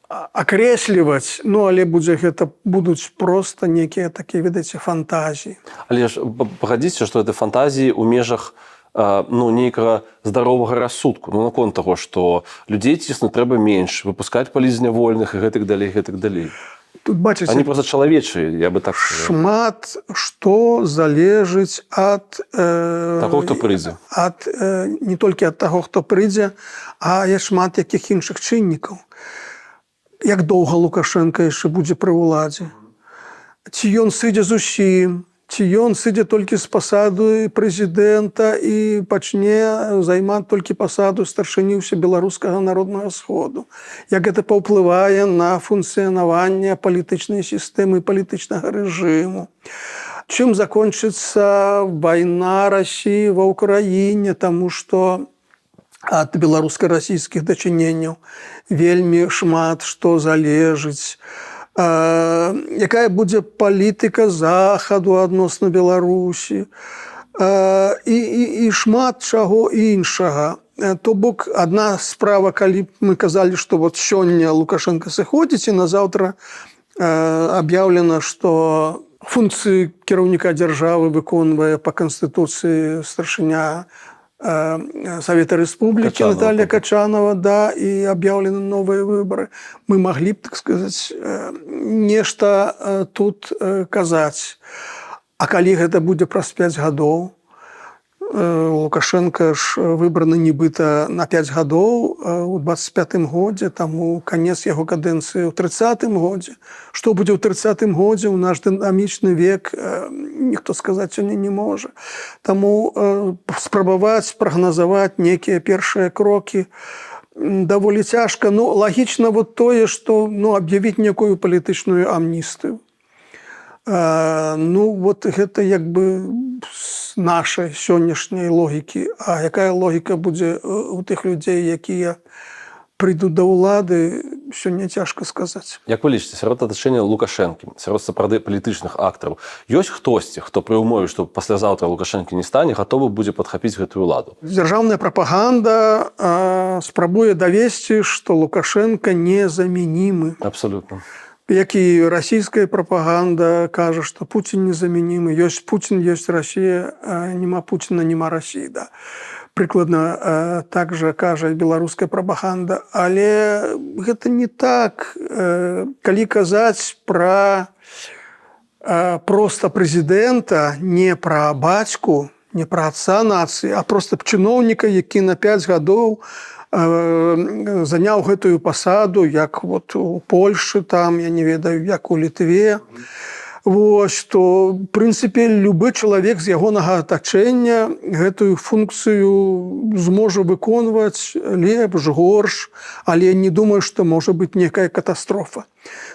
Speaker 2: акрэсліваць, ну, але будуць проста нейкія такія, ведаеце, фантазіі.
Speaker 1: Але ж пагадзіцеся, што гэта фантазіі ў межах нейкага здаровага рассудку. Наконт таго, што людзей ціснуць трэба менш, выпускаць палізнявольных і гэтак далей, гэтак далей.
Speaker 2: Тут бачыце,
Speaker 1: они просто чалавечыя, я бы так сказал.
Speaker 2: Шмат што залежыць ад
Speaker 1: таго, хто прыйдзе.
Speaker 2: Не толькі ад таго, хто прыйдзе, а є шмат якіх іншых чыннікаў. Як доўга Лукашенко яшчэ будзе пры ўладзе? Ці ён сыдзе зусім? Ці ён сыдзе толькі з пасады прэзідэнта і пачне займаць толькі пасаду старшыні Беларускага народнага сходу? Як гэта паўплывае на функцыянаванне палітычнай сістэмы, палітычнага рэжыму? Чым закончыцца вайна Расіі ва ўкраіне, таму што ад беларуска-расійскіх дачыненняў вельмі шмат што залежыць. Якая будзе палітыка захаду адносна Беларусі і шмат чаго іншага. То бок, адна справа, калі мы казалі, што вот сёння Лукашенко сыходзіць, і назаўтра аб'яўлена, што функцыі кіраўніка дзяржавы выконвае па канстытуцыі старшыня Савета Рэспублікі Наталья Качанова, да, і аб'яўлены новыя выбары. Мы маглі б, так сказаць, нешта тут казаць. А калі гэта будзе праз 5 гадоў, Лукашенко ж выбраны нібыта на 5 гадоў у 25-м годзе, таму канец яго кадэнцыі ў 30-м годзе. Што будзе ў 30-м годзе, у наш дынамічны век, ніхто сказаць сёння не можа. Таму спрабаваць прагназаваць нейкія першыя крокі даволі цяжка. Ну, лагічна вот тое, што аб'явіць некую палітычную амністыю. Ну, вот гэта як бы з нашай сённяшняй логікі. А якая логіка будзе у тых людзей, якія прыйдуць да ўлады, сёння цяжка сказаць.
Speaker 1: Як вы лічыце, сярод атачэння Лукашэнкі, сярод сапраўды палітычных актараў, ёсць хтосьці, хто пры ўмове, што паслязаўтра Лукашэнкі не стане, гатовы будзе падхапіць гэтую ўладу?
Speaker 2: Дзяржаўная прапаганда спрабуе давесці, што Лукашенко незамянімы.
Speaker 1: Абсолютно.
Speaker 2: Як і расійская прапаганда кажа, што Пуцін незамянімы. Ёсць Пуцін, ёсць Расія, няма Пуціна, няма Расіі. Да. Прыкладна так жа кажа беларуская прапаганда. Але гэта не так. Калі казаць пра проста прэзідэнта, не пра бацьку, не пра отца нацыі, а проста чыноўніка, які на 5 гадоў заняў гэтую пасаду, як вот у Польшы, там, я не ведаю, як у Літве. Вось, што, в прынцыпе, любы чалавек з ягонага атачэння гэтую функцыю зможа выконваць лепш, горш, але я не думаю, што можа быць некая катастрофа.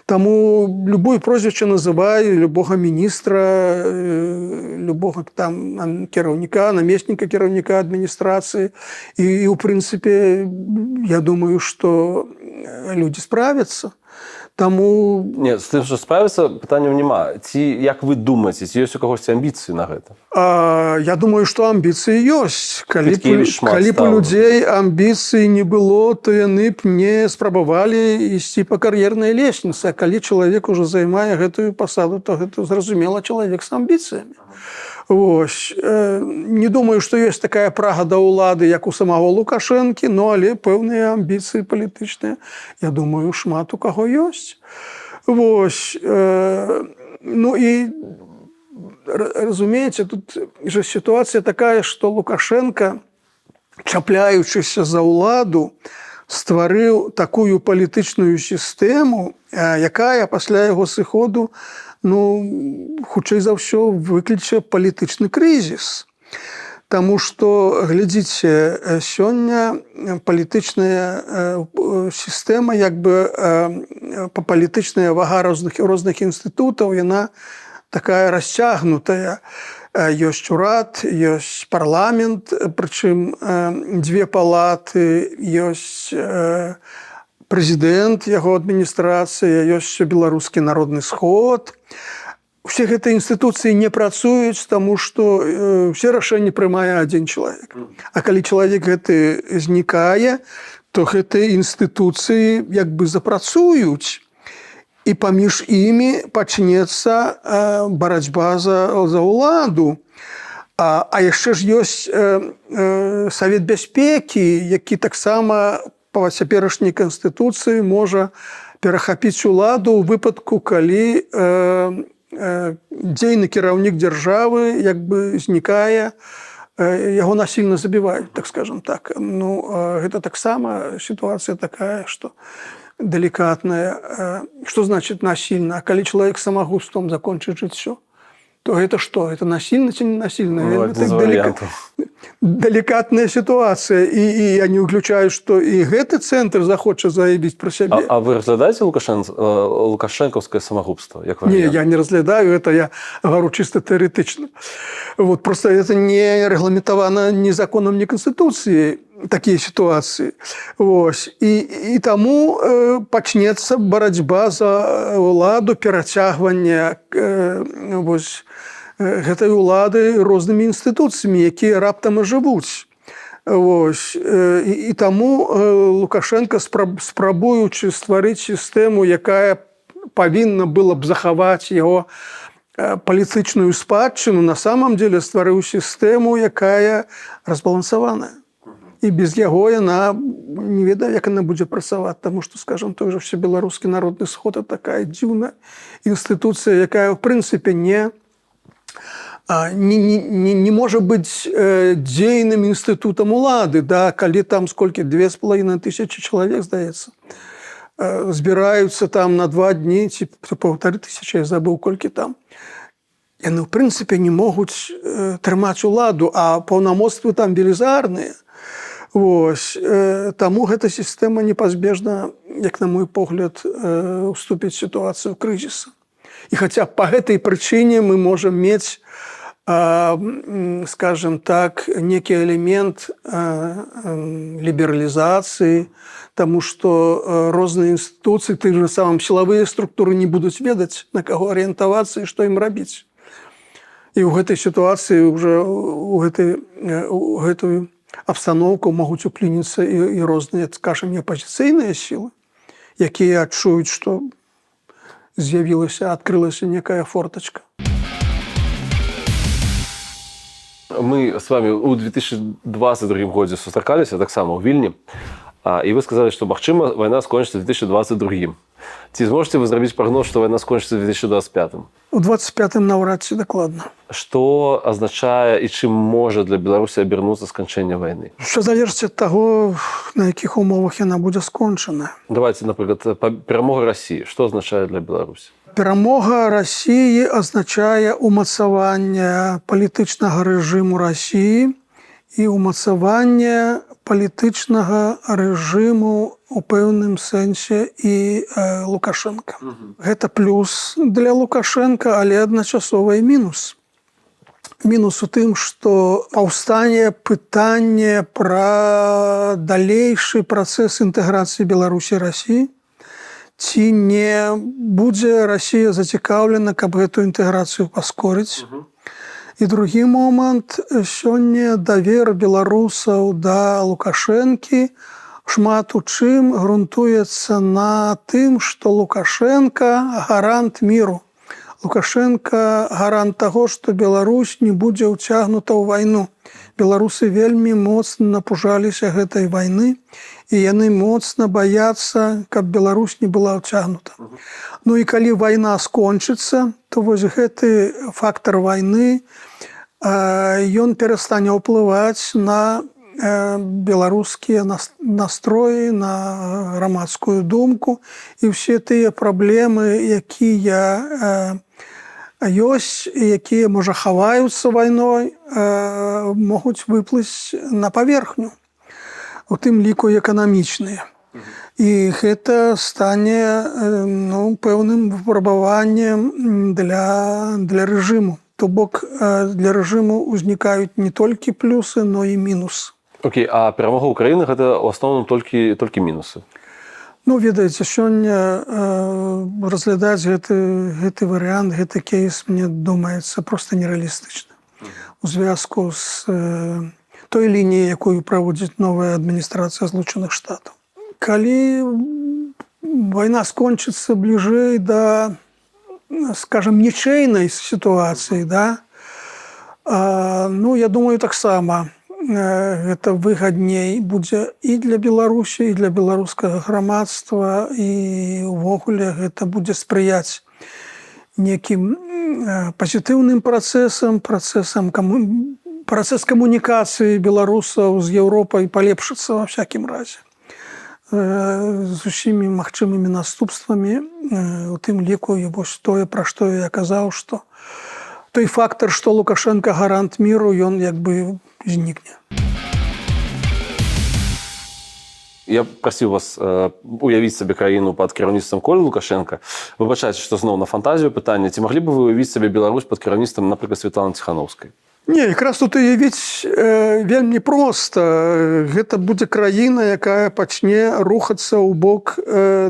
Speaker 2: Таму любое прозвішча называе любога міністра, любога там кіраўніка, намесніка кіраўніка адміністрацыі. І, ў прынцыпе, я думаю, што людзі справяцца. Таму...
Speaker 1: Не, з тым, што справіцца, пытанняў няма. Ці, як вы думаеце, ці ёсць у кагосьці амбіцыі на гэта?
Speaker 2: Я думаю, што амбіцыі ёсць. Калі б у людзей амбіцыі не было, то яны б не спрабавалі ісці па кар'ернай лесніцы. А калі чалавек ужо займае гэтую пасаду, то гэта, зразумела, чалавек з амбіцыямі. Вось. Не думаю, што ёсць такая прага да ўлады, як у самого Лукашэнкі, но але пэўныя амбіцыі палітычныя, я думаю, шмат у каго ёсць. Вось. Ну і, разумееце, тут жа сітуацыя такая, што Лукашенко, чапляючыся за ўладу, стварыў такую палітычную сістэму, якая пасля яго сыходу, хутчэй за ўсё выкліча палітычны крызіс. Таму што, глядзіце, сёння палітычная сістэма, як бы палітычная вага розных інстытутаў, яна такая расцягнутая. Ёсць урад, ёсць парламент, прычым 2 палаты, ёсць прэзідэнт, яго адміністрацыя, ёсць ще беларускі народны сход. Усе гэтыя інстытуцыі не працуюць, таму што ўсе рашэнні прымае адзін чалавек. А калі чалавек гэты знікае, то гэтыя інстытуцыі як бы запрацуюць, і паміж імі пачнецца барацьба за ўладу. А яшчэ ж ёсць Савет бяспекі, які таксама па цяперашняй канстытуцыі можа перахапіць уладу ў выпадку, калі дзейны кіраўнік дзяржавы як бы знікае, яго насильно забіваюць, так скажем так. Ну, гэта таксама сітуацыя такая, што деликатная. Что значит насильно? А калі чалавек самагубством закончыць жыццё, то гэта што? Это насильно ці не насильно?
Speaker 1: Ну,
Speaker 2: это деликатная ситуация. И я не выключаю, что и гэты центр захоча заявіць про сябе.
Speaker 1: А вы разглядаете лукашенковское самогубство?
Speaker 2: Не, я не разглядаю, это я говорю чисто теоретично. Вот, просто это не регламентовано ни законом, ни конституцией, такие ситуации. Вось. И тому пачнецца барацьба за уладу, перацягванне вось, гэтай улады рознымі інстытуцыямі, якія раптам жывуць. Вось. І таму Лукашенко, спрабуючы стварыць сістэму, якая павінна была б захаваць яго палітычную спадчыну, на самом деле стварыў сістэму, якая разбалансаваная. І без яго яна не ведае, як яна будзе працаваць, таму што, скажам, той жа Всебеларускі народны сход — такая дзіўная інстытуцыя, якая в прынцыпе не может быть дзейным інстытутам улады, да, калі там сколькі 2500 чалавек, здаецца, збіраюцца там на 2 дні ці 1500, я забыў, колькі там. Яны в прынцыпе не могуць трымаць уладу, а паўнамоцтвы там велізарныя. Вось. Таму гэта сістэма непазбежна, як на мой погляд, уступіць сітуацыю крызіса. І хаця па гэтай прычыне мы можам мець, скажем так, некі элемент лібералізацыі, таму што розныя інстытуцыі, тых же самым сілавыя структуры не будуць ведаць, на каго арыентавацца і што ім рабіць. І ў гэтай сітуацыі ўжо у гэтую абстаноўку могуць уклініцца і розныя, скажем, апазіцыйныя сілы, якія адчуюць, што з'явілася, адкрылася некая фортачка.
Speaker 1: Мы с вами у 2022 годзе сустракаліся таксама ў Вільні, і вы сказалі, што, магчыма, вайна скончыцца ў 2022. Ці зможаце вы зрабіць прагноз, што вайна скончыцца ў 2025?
Speaker 2: У 25-м наўрад ці дакладна.
Speaker 1: Што азначае і чым можа для Беларусі абернуцца сканчэнне вайны?
Speaker 2: Што залежыць ад таго, на якіх умовах яна будзе скончана.
Speaker 1: Давайте, напрыклад, перамога Расіі. Што азначае для Беларусі?
Speaker 2: Перамога Расіі азначае умацаванне палітычнага рэжыму Расіі і умацаванне палітычнага рэжыму у пэўным сэнсе і Лукашенка. Гэта плюс для Лукашенка, але адначасова і мінус. Мінус у тым, што паўстане пытанне пра далейшы працэс інтэграцыі Беларусі і Расіі. Ці не будзе Расія зацікаўлена, каб гэтую інтэграцыю паскорыць. І другі момант, сёння давер беларусаў да Лукашэнкі шмат у чым грунтуецца на тым, што Лукашенка гарант міру. Лукашенка гарант таго, што Беларусь не будзе ўцягнута ў вайну. Беларусы вельмі моцна напужаліся гэтай вайны, і яны моцна баяцца, каб Беларусь не была ўцягнута. Ну і калі вайна скончыцца, то вось гэты фактар вайны, ён перастане ўплываць на беларускія настроі, на грамадскую думку, і ўсе тыя праблемы, якія ёсць, якія, можа, хаваюцца вайной, могуць выплыць на паверхню, у тым ліку эканамічныя. І гэта стане пэўным выпрабаваннем для рэжыму. То бок для рэжыму ўзнікаюць не толькі плюсы, но і мінусы.
Speaker 1: Окей, а перамога Украіны — гэта ў асноўным толькі мінусы?
Speaker 2: Ну, ведаеце, сёння разглядаць гэты варыянт, гэты кейс, мне думаецца, проста нерэалістычна. У звязку з той лініяй, якую праводзіць новая адміністрацыя Злучаных Штатаў. Калі вайна скончыцца бліжэй да, скажем, нічэйнай сітуацыі, да, ну, я думаю, таксама гэта выгадней будзе і для Беларусі, і для беларускага грамадства, і ўвогуле гэта будзе спрыяць некім пазітыўным працэсам, працэс камунікацыі беларусаў з Еўропай палепшыцца ва всякім разе. З усімі магчымымі наступствамі, у тым ліку і вось тое, пра што я казаў, што той фактор, што Лукашенко гарант міру, ён як бы знікне.
Speaker 1: Я прасіў вас уявіць сабе краіну пад кіраўніцтвам Колі Лукашенка. Выбачайце, што зноў на фантазію пытанне. Ці маглі бы вы уявіць сабе Беларусь пад кіраўніцтвам, напрыклад, Святланы Ціханаўскай?
Speaker 2: Не, якраз тут уявіць вельмі проста. Гэта будзе краіна, якая пачне рухацца ў бок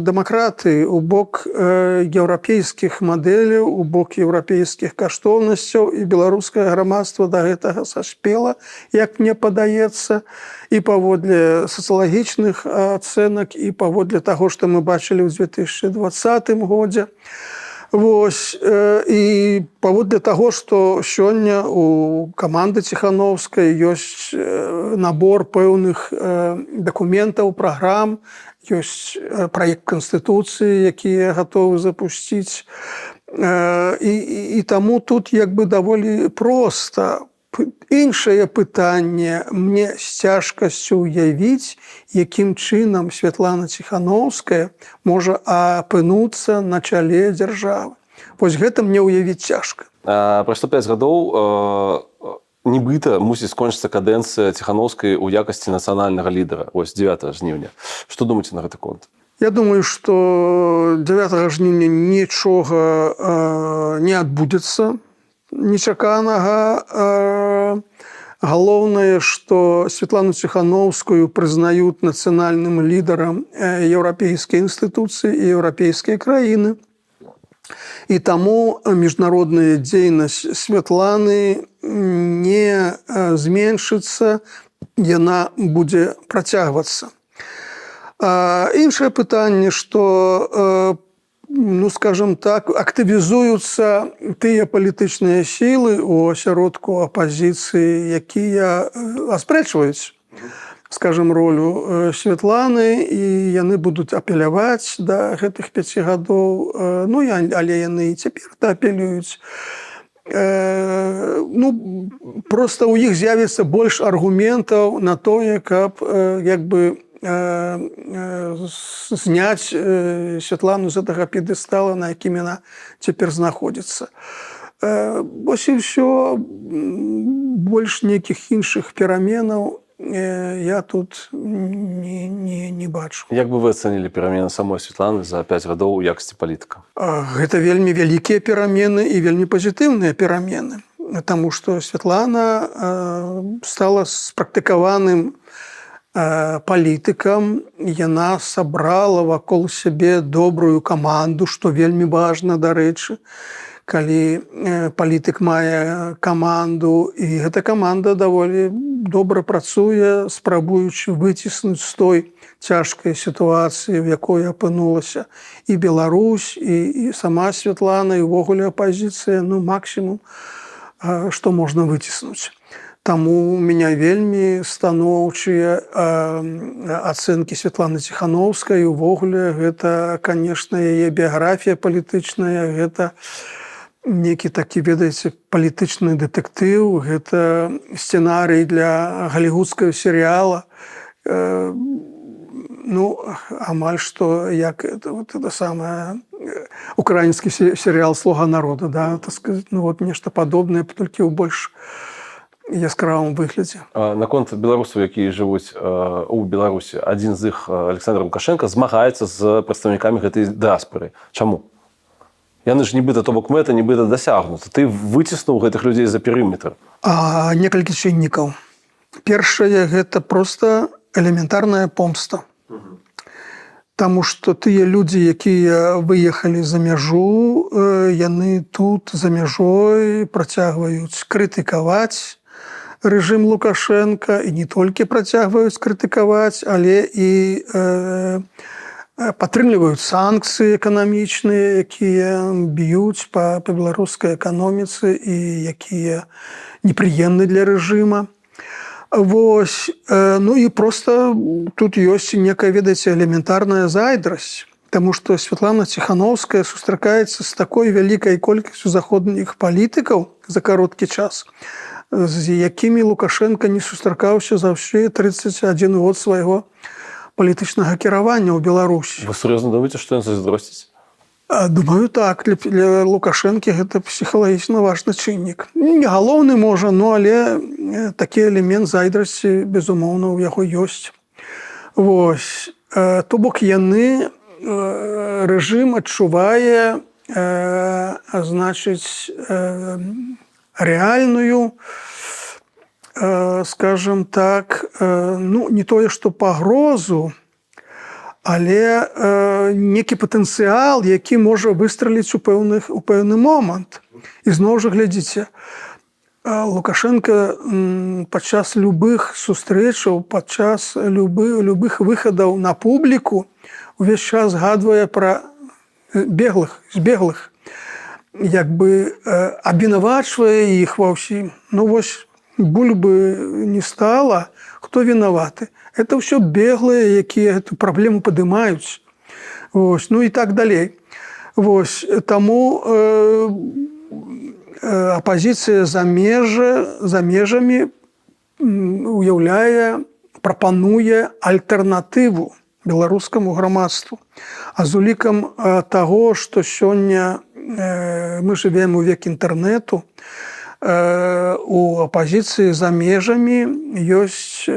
Speaker 2: дэмакратыі, у бок еўрапейскіх мадэляў, у бок еўрапейскіх каштоўнасцяў, і беларускае грамадства да гэтага саспела, як мне падаецца, і паводле сацыялагічных ацэнак, і паводле таго, што мы бачылі ў 2020 годзе. Вось, і паводле таго, што сёння у каманды Ціханаўскай ёсць набор пэўных дакументаў, праграм, ёсць праект Канстытуцыі, якія гатовы запусціць. І таму тут як бы даволі проста. Іншае пытанне, мне з цяжкасцю ўявіць, якім чынам Святлана Ціханаўская можа апынуцца на чале дзяржавы. Вось гэта мне ўявіць цяжка.
Speaker 1: Прайшло 5 гадоў, нібыта мусіць скончыцца кадэнцыя Ціханаўскай у якасці нацыянальнага лідара, ось 9 жніўня. Што думаеце на гэты конт?
Speaker 2: Я думаю, што 9 жніўня нічога не адбудзецца нечаканага. Галоўнае, што Святлану Ціханаўскую прызнаюць нацыянальным лідарам еўрапейскія інстытуцыі і еўрапейскія краіны. І таму міжнародная дзейнасць Святланы не зменшыцца, яна будзе працягвацца. Іншае пытанне, што ну, скажем так, актывізуюцца тыя палітычныя сілы ў асяродку апазіцыі, якія аспрэчваюць, скажем, ролю Святланы, і яны будуць апеляваць да гэтых 5 гадоў, ну, але яны і цяпер апелююць. Ну, проста ў іх з'явіцца больш аргументаў на тое, каб, як бы, зняць Святлану з гэтага п'едэстала, на якім яна цяпер знаходзіцца. Вось і ўсё, больш нейкіх іншых пераменаў я тут не бачу.
Speaker 1: Як бы вы ацэнілі перамены самой Святланы за 5 гадоў у якасці палітыка?
Speaker 2: Гэта вельмі вялікія перамены і вельмі пазітыўныя перамены, таму што Святлана стала спрактыкаваным палітыкам, яна сабрала вакол сябе добрую каманду, што вельмі важна, дарэчы, калі палітык мае каманду, і гэта каманда даволі добра працуе, спрабуючы выціснуць з той цяжкай сітуацыі, в якой апынулася і Беларусь, і сама Святлана, і ўвогуле апазіцыя, ну, максімум, што можна выціснуць. Таму у мяне вельмі станоўчыя ацэнкі Святланы Ціханаўскай. Увогуле, гэта, канешне, яе біяграфія палітычная, гэта некі такі, ведаеце, палітычны дэтэктыў, гэта сцэнарый для галівудскага серыяла. Ну, амаль што, як это самае, украінскі серыял «Слуга народа», да, так сказаць, ну, вот нешта падобнае, толькі ў больш яскравым выглядзе.
Speaker 1: Наконт беларусаў, якія жывуць у Беларусі, адзін з іх, Александр Лукашенко, змагаецца з прадстаўнікамі гэтай дыаспары. Чаму? Яны ж нібыта, то бок мэта нібыта дасягнута. Ты выціснуў гэтых людзей за перыметр.
Speaker 2: Некалькі чыннікаў. Першае, гэта проста элементарная помста. Таму што тыя людзі, якія выехалі за мяжу, яны тут за мяжой працягваюць крытыкаваць рэжым Лукашенка і не толькі працягваюць крытыкаваць, але і падтрымліваюць санкцыі эканамічныя, якія б'юць па беларускай эканоміцы і якія непрыемны для рэжыма. Вось, ну і просто тут ёсць некая, ведаеце, элементарная зайздрасць, таму што Святлана Ціхановская сустракаецца з такой вялікай колькасцю заходніх палітыкаў за кароткі час, з якімі Лукашенко не сустракаўся за ўсе 31 год свайго палітычнага кіравання ў Беларусі.
Speaker 1: Вы сур'ёзна думаеце, што ён зайздросціць?
Speaker 2: Думаю, так. Для Лукашэнкі гэта псіхалагічна важны чыннік. Не галоўны, можа, но але такі элемент зайздрасці, безумоўна, у яго ёсць. Вось. То бок яны, рэжым адчувае, значыць, рэальную, скажем так, ну, не тое, што пагрозу, але некі патэнцыял, які можа выстраліць у пэўны момант. І зноў жа глядзіце, Лукашенко падчас любых сустрэчаў, падчас любых выхадаў на публіку увесь час згадвае пра збеглых, як бы абвінавачвае іх ва ўсім. Ну вось, бульбы не стала, хто вінаваты? Это ўсё беглыя, якія эту праблему падымаюць. Вось, ну і так далей. Вось, таму апазіцыя за межамі уяўляе, прапануе альтэрнатыву беларускаму грамадству. А з улікам таго, што сёння мы жывем у век інтэрнэту, у апазіцыі за межамі ёсць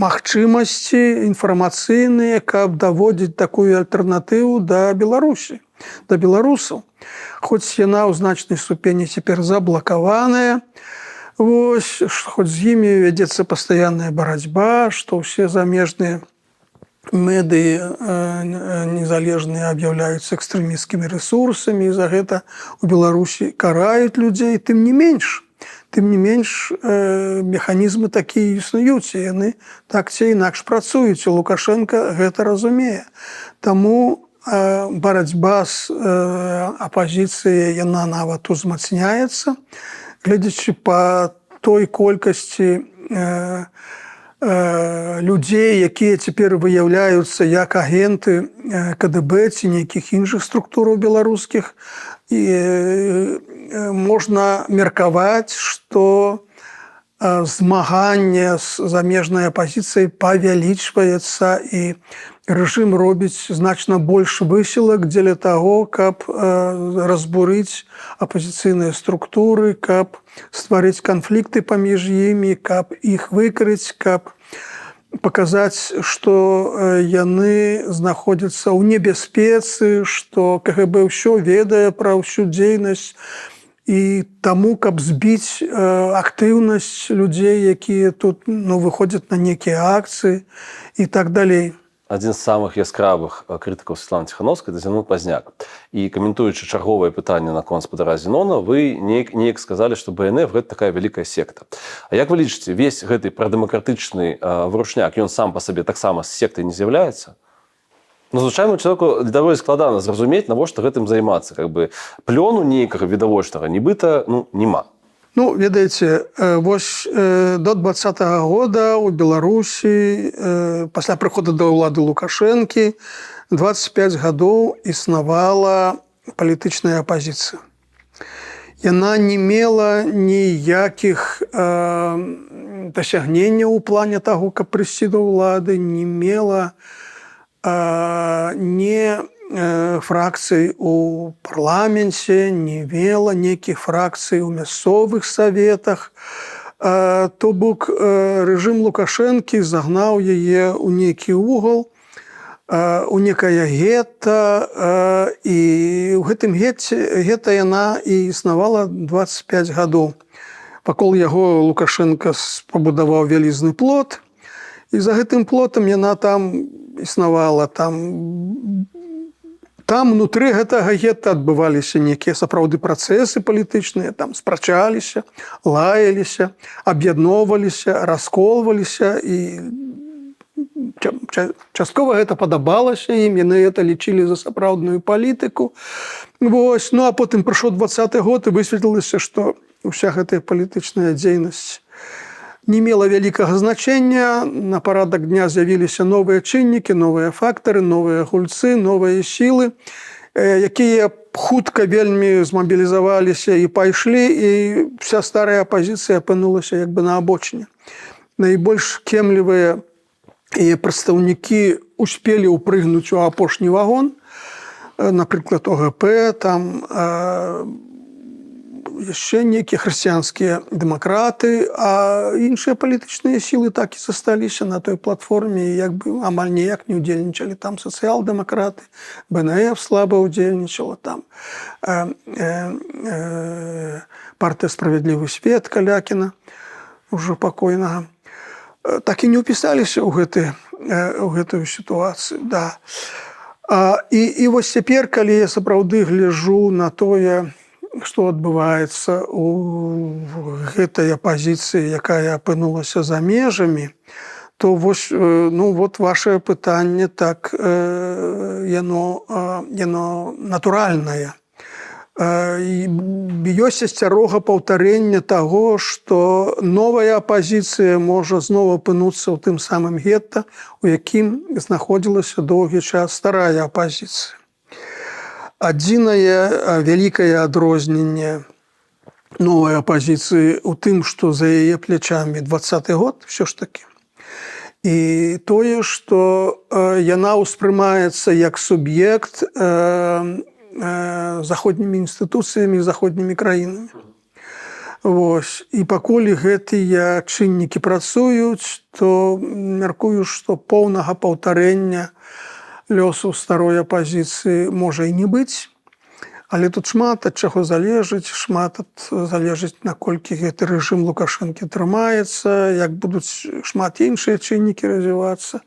Speaker 2: магчымасці інфармацыйныя, каб даводзіць такую альтэрнатыву да Беларусі, да беларусаў. Хоць яна ў значнай ступені цяпер заблакаваная, вось, хоць з імі вядзецца пастаянная барацьба, што ўсе замежныя медыі незалежныя аб'яўляюцца экстрэмісцкімі рэсурсамі, і за гэта ў Беларусі караюць людзей. Тым не менш, механізмы такія існуюць, і яны так ці інакш працуюць. І Лукашенко гэта разумее. Таму барацьба з апазіцыяй, яна нават узмацняецца, глядзячы па той колькасці людзей, якія цяпер выяўляюцца як агенты КДБ ці нейкіх іншых структураў беларускіх, і можна меркаваць, што змаганне з замежнай апазіцыяй павялічваецца, і рэжым робіць значна больш высілак дзеля таго, каб разбурыць апазіцыйныя структуры, каб стварыць канфлікты паміж імі, каб іх выкрыць, каб паказаць, што яны знаходзяцца ў небяспецы, што КГБ ўсё ведае пра ўсю дзейнасць, і таму, каб збіць актыўнасць людзей, якія тут выходзяць на нейкія акцыі і так далей.
Speaker 1: Адзін з самых яскравых крытыкаў Святланы Ціхановскай – это Зенон Пазняк. І каментуючы чарговае пытанне наконт спадара Зенона, вы неяк сказалі, што БНФ – гэта такая вялікая секта. А як вы лічыце, весь гэты прадэмакратычны вырушняк, ён сам па сабе таксама з сектай не з'яўляецца? Ну, звычайнаму чалавеку даволі складана зразумець, навошта гэтым займацца. Как бы плёну нейкага відавочнага нібыта няма.
Speaker 2: Ну, ведаеце, вось до 2020 года ў Беларусі, пасля прыходу да ўлады Лукашэнкі, 25 гадоў існавала палітычная апазіцыя. Яна не мела ніякіх дасягненняў у плане таго, каб прыйсці да ўлады, не мела фракцый у парламенце, не мела нейкіх фракцый у мясцовых саветах. То бок рэжым Лукашэнкі загнаў яе ў нейкі угол, у некае гета, і ў гэтым гета яна і існавала 25 гадоў. Вакол яго Лукашенко пабудаваў вялізны плот, і за гэтым плотам яна там існавала там внутры гэтага гета адбываліся нейкія сапраўды працэсы палітычныя, там спрачаліся, лаяліся, аб'ядноўваліся, расколваліся, і часткова гэта падабалася ім, яны гэта лічылі за сапраўдную палітыку. Вось. Ну а потым прыйшоў 20-й год і высветлілася, што ўся гэтая палітычная дзейнасць не мела вялікага значення, на парадак дня з'явіліся новыя чыннікі, новыя фактары, новыя гульцы, новыя сілы, якія хутка вельмі змабілізаваліся і пайшлі, і вся старая апазіцыя апынулася як бы на абочыне. Найбольш кемлівыя і прадстаўнікі успелі ўпрыгнуць у апошні вагон, напрыклад, ОГП, там яшчэ нейкія хрысціянскія дэмакраты, а іншыя палітычныя сілы так і засталіся на той платформе, і як бы амаль ніяк не ўдзельнічалі. Там сацыял-дэмакраты, БНФ слаба ўдзельнічала, там партыя «Справядлівы свет» Калякіна, ужо пакойнага. Так і не ўпісаліся ў гэтую сітуацыю. Да. І вось цяпер, калі я сапраўды гляджу на тое, што адбываецца у гэтай апазіцыі, якая апынулася за межамі, то вось, ну, вот ваше пытанне, так, яно натуральнае. Ёсць асцярога паўтарэння таго, што новая апазіцыя можа зноў апынуцца ў тым самым гета, у якім знаходзілася доўгі час старая апазіцыя. Адзінае вялікае адрозненне новай апазіцыі ў тым, што за яе плячамі 20-й год ўсё ж такі. І тое, што яна ўспрымаецца як суб'ект заходнімі інстытуцыямі, заходнімі краінамі. Вось. І пакуль гэтыя чыннікі працуюць, то мяркую, што поўнага паўтарэння лёсу старой апазіцыі можа і не быць, але тут шмат ад чаго залежыць, залежыць, наколькі гэты рэжым Лукашэнкі трымаецца, як будуць шмат іншыя чыннікі развівацца.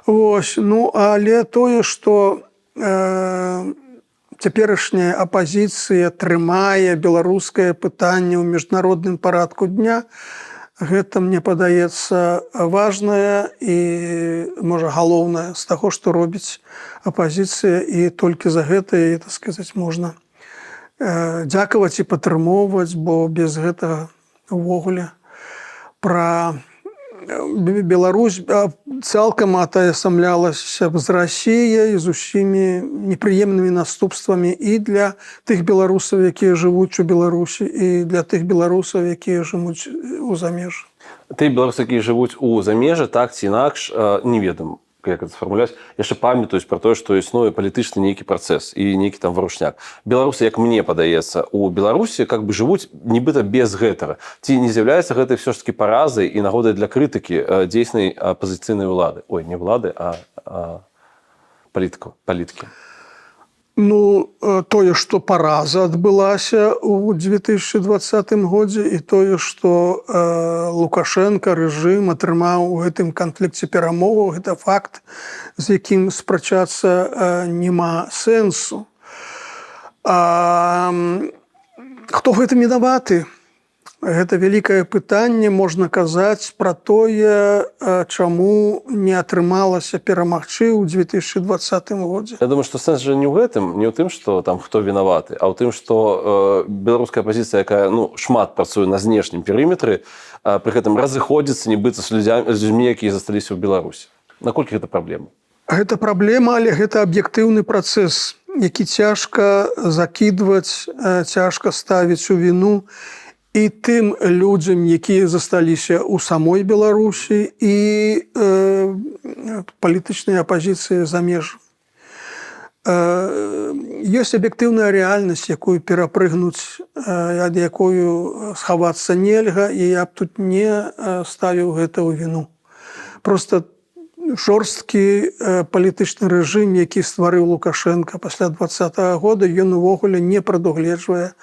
Speaker 2: Вось. Ну, але тое, што цяперашняя апазіцыя трымае беларускае пытанне ў міжнародным парадку дня, гэта, мне падаецца, важнае і, можа, галоўнае з таго, што робіць апазіцыя, і толькі за гэта яе, так сказаць, можна дзякаваць і падтрымоўваць, бо без гэтага увогуле пра Беларусь цалкам атаясамлялася з Расіяй, з усімі непрыемнымі наступствамі і для тых беларусаў, якія жывуць у Беларусі, і для тых беларусаў, якія жывуць у замежжы.
Speaker 1: Тыя беларусы, якія жывуць у замежжы, так ці інакш, не ведам, як это сфармуляваць, яшчэ памятаюць пра тое, што існуе палітычны нейкі працэс і нейкі там варушняк. Беларусы, як мне падаецца, у Беларусі как бы жывуць нібыта без гэтага. Ці не з'яўляецца гэтай ўсё ж такі паразай і нагодай для крытыкі дзейснай апазіцыйнай улады? Ой, не ўлады, а палітыкі.
Speaker 2: Ну, тое, што параза адбылася ў 2020 годзе, і тое, што Лукашенко, рэжым атрымаў у гэтым канфлікце перамоваў, гэта факт, з якім спрачацца няма сэнсу. Хто гэтым вінаваты? Гэта вялікае пытанне, можна казаць пра тое, чаму не атрымалася перамагчы ў 2020 годзе.
Speaker 1: Я думаю, што сэнс жа не ў гэтым, не ў тым, што там хто вінаваты, а ў тым, што беларуская апазіцыя, якая шмат працуе на знешнім перыметры, пры гэтым разыходзіцца нібыта з людзьмі, якія засталіся ў Беларусі. Наколькі гэта праблема?
Speaker 2: Гэта праблема, але гэта аб'ектыўны працэс, які цяжка закідваць, цяжка ставіць у віну і тым людзям, якія засталіся ў самой Беларусі, і палітычнай апазіцыі за межамі. Ёсць аб'ектыўная рэальнасць, якую перапрыгнуць, ад якую схавацца нельга, і я б тут не ставіў гэта ў віну. Проста жорсткі палітычны рэжым, які стварыў Лукашенко пасля 2020 года, ён увогуле не прадугледжвае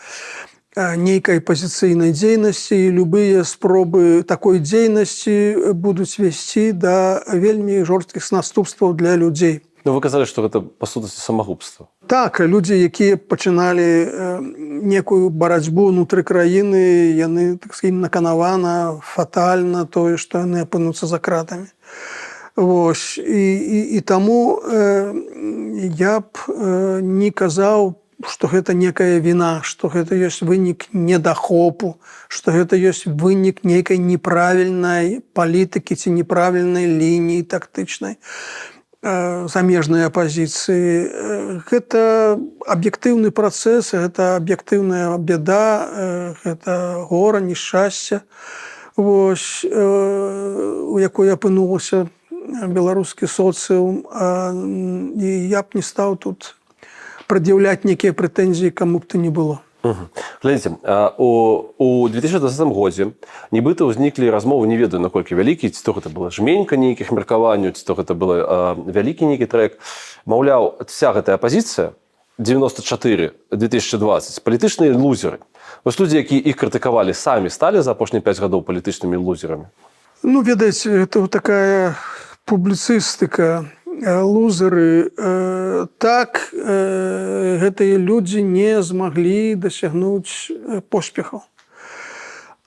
Speaker 2: нейкай пазіцыйнай дзейнасці, і любыя спробы такой дзейнасці будуць весці да вельмі жорсткіх наступстваў для людзей.
Speaker 1: Ну, вы казалі, што гэта па сутнасці самагубства.
Speaker 2: Так, людзі, якія пачыналі некую барацьбу ўнутры краіны, яны, так сказать, наканавана фатальна тое, што яны апынуцца за кратамі. Вось. І таму я б не казаў, што гэта некая віна, што гэта ёсць вынік недахопу, што гэта ёсць вынік нейкай неправільнай палітыкі ці неправільнай лініі тактычнай замежнай апазіцыі. Гэта аб'ектыўны працэс, гэта аб'ектыўная бяда, гэта гора, нешчасце, вось, у якой апынулася беларускі соцыум, і я б не стаў тут прад'яўляць нейкія прэтэнзіі каму б то не было.
Speaker 1: Глядзіце, у 2020 годзе нібыта ўзніклі размовы, не ведаю, наколькі вялікі, ці то гэта была жменька нейкіх меркаванняў, ці то гэта была вялікі нейкі трэк. Маўляў, вся гэтая апазіцыя 94-2020 палітычныя лузеры. Вось людзі, якія іх крытыкавалі, самі сталі за апошнія 5 гадоў палітычнымі лузерамі?
Speaker 2: Ну, ведаеце, это такая публіцыстыка. Лузеры, так, гэтыя людзі не змаглі дасягнуць поспехаў.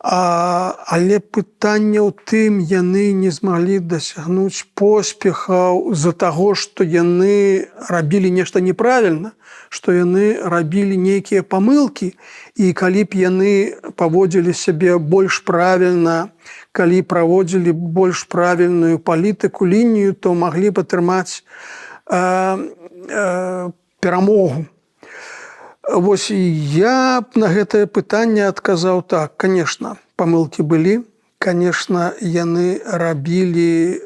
Speaker 2: Але пытанне ў тым, яны не змаглі дасягнуць поспехаў з-за таго, што яны рабілі нешта неправільна, што яны рабілі нейкія памылкі, і калі б яны паводзілі сябе больш правільна, калі праводзілі больш правільную палітыку, лінію, то маглі б атрымаць перамогу. Вось я б на гэтае пытанне адказаў так. Конечно, памылкі былі, конечно, яны рабілі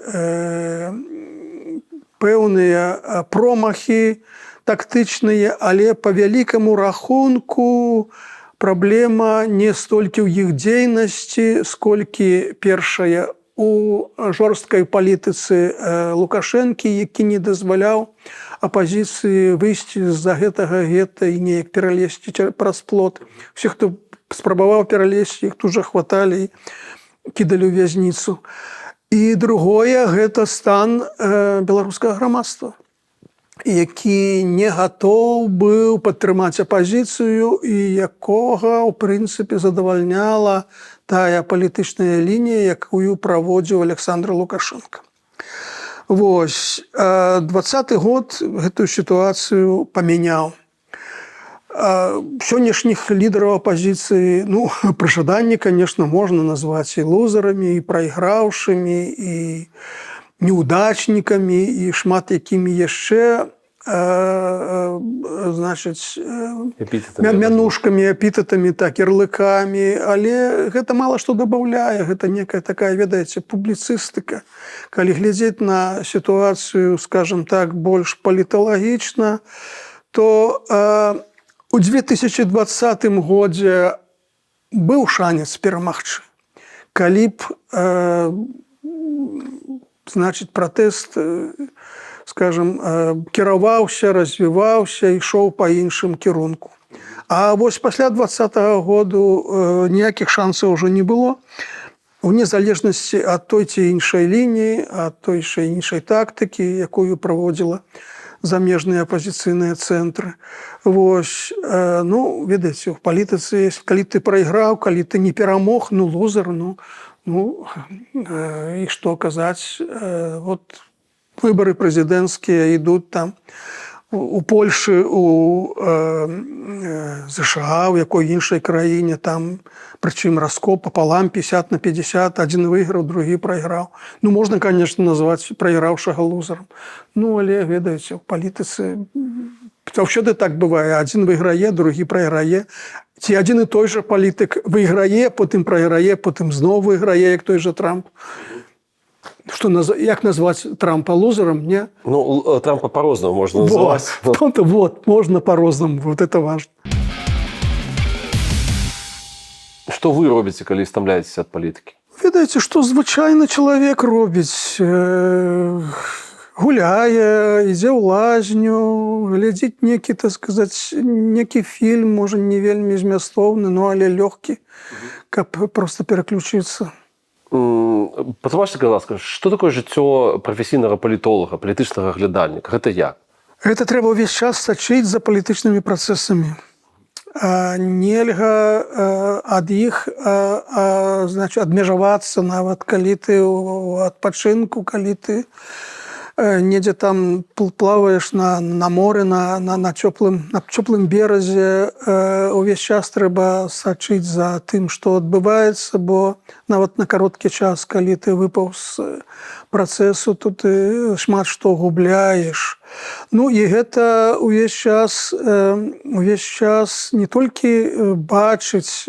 Speaker 2: пэўныя промахі тактычныя, але па вялікаму рахунку праблема не столькі ў іх дзейнасці, сколькі першая у жорсткай палітыцы Лукашэнкі, які не дазваляў апазіцыі выйсці з-за гэтага гета і неяк пералезці праз плот. Усе, хто спрабаваў пералезці, іх тут жа хваталі і кідалі ў вязніцу. І другое, гэта стан беларускага грамадства, які не гатоў быў падтрымаць апазіцыю і якога, у прынцыпе, задавальняла тая палітычная лінія, якую праводзіў Александр Лукашенко. Вось. 2020 год гэтую сітуацыю памяняў. Сённяшніх лідараў апазіцыі, ну, пры жаданні, конечно, можна назваць і лузерамі, і прайграўшымі, і неудачнікамі, і шмат якімі яшчэ, значыць, мянушкамі, эпітэтамі, так, ярлыкамі, але гэта мала што дабаўляе, гэта некая такая, ведаеце, публіцыстыка. Калі глядзець на сітуацыю, скажем так, больш паліталагічна, то у 2020 годзе быў шанец перамагчы. Калі б, значыць, пратэст, скажем, кіраваўся, развіваўся, ішоў па іншым кірунку. А вось пасля 2020 году ніякіх шансаў ўжо не было. У незалежнасці ад той ці іншай лініі, ад той ці іншай тактыкі, якую праводзіла замежныя апазіцыйныя цэнтры. Вось, ну, ведаеце, у палітыцы, калі ты прайграў, калі ты не перамог, ну, лузер, ну, і што казаць, вот, выборы прэзідэнцкія ідуць там у Польшы, у США, у якой іншай краіне, там, прычым раскоп папалам 50/50, адзін выйграў, другі прайграў. Ну, можна, конечно, назваць прайграўшага лузерам. Ну, але, ведаеце, у палітыцы заўсёды так бывае. Адзін выйграе, другі прайграе. Ці адзін і той жа палітык выйграе, потым прайграе, потым зноў выйграе, як той жа Трамп. Что, як назваць Трампа лузером, не?
Speaker 1: Ну, Трампа по-рознаму можна называць.
Speaker 2: Вот, можна по-рознаму, вот это важно.
Speaker 1: Што вы робіце, калі стамляецеся ад палітыкі?
Speaker 2: Ведаеце, што звычайны чалавек робіць? гуляе, ідзе ў лазню, глядзіць некі, так сказаць, некі фільм, можа, не вельмі змястоўны, но але лёгкі, каб проста пераключыцца.
Speaker 1: Патлумачце, калі ласка, што такое жыццё прафесійнага палітолага, палітычнага аглядальніка? Гэта як?
Speaker 2: Гэта трэба ўвесь час сачыць за палітычнымі працэсамі. Нельга ад іх адмежавацца, нават калі ты ў адпачынку, калі ты недзе там плаваеш на моры, на цёплым беразе. Увесь час трэба сачыць за тым, што адбываецца, бо нават на кароткі час, калі ты выпаў з працэсу, то ты шмат што губляеш. Ну і гэта увесь час не толькі бачыць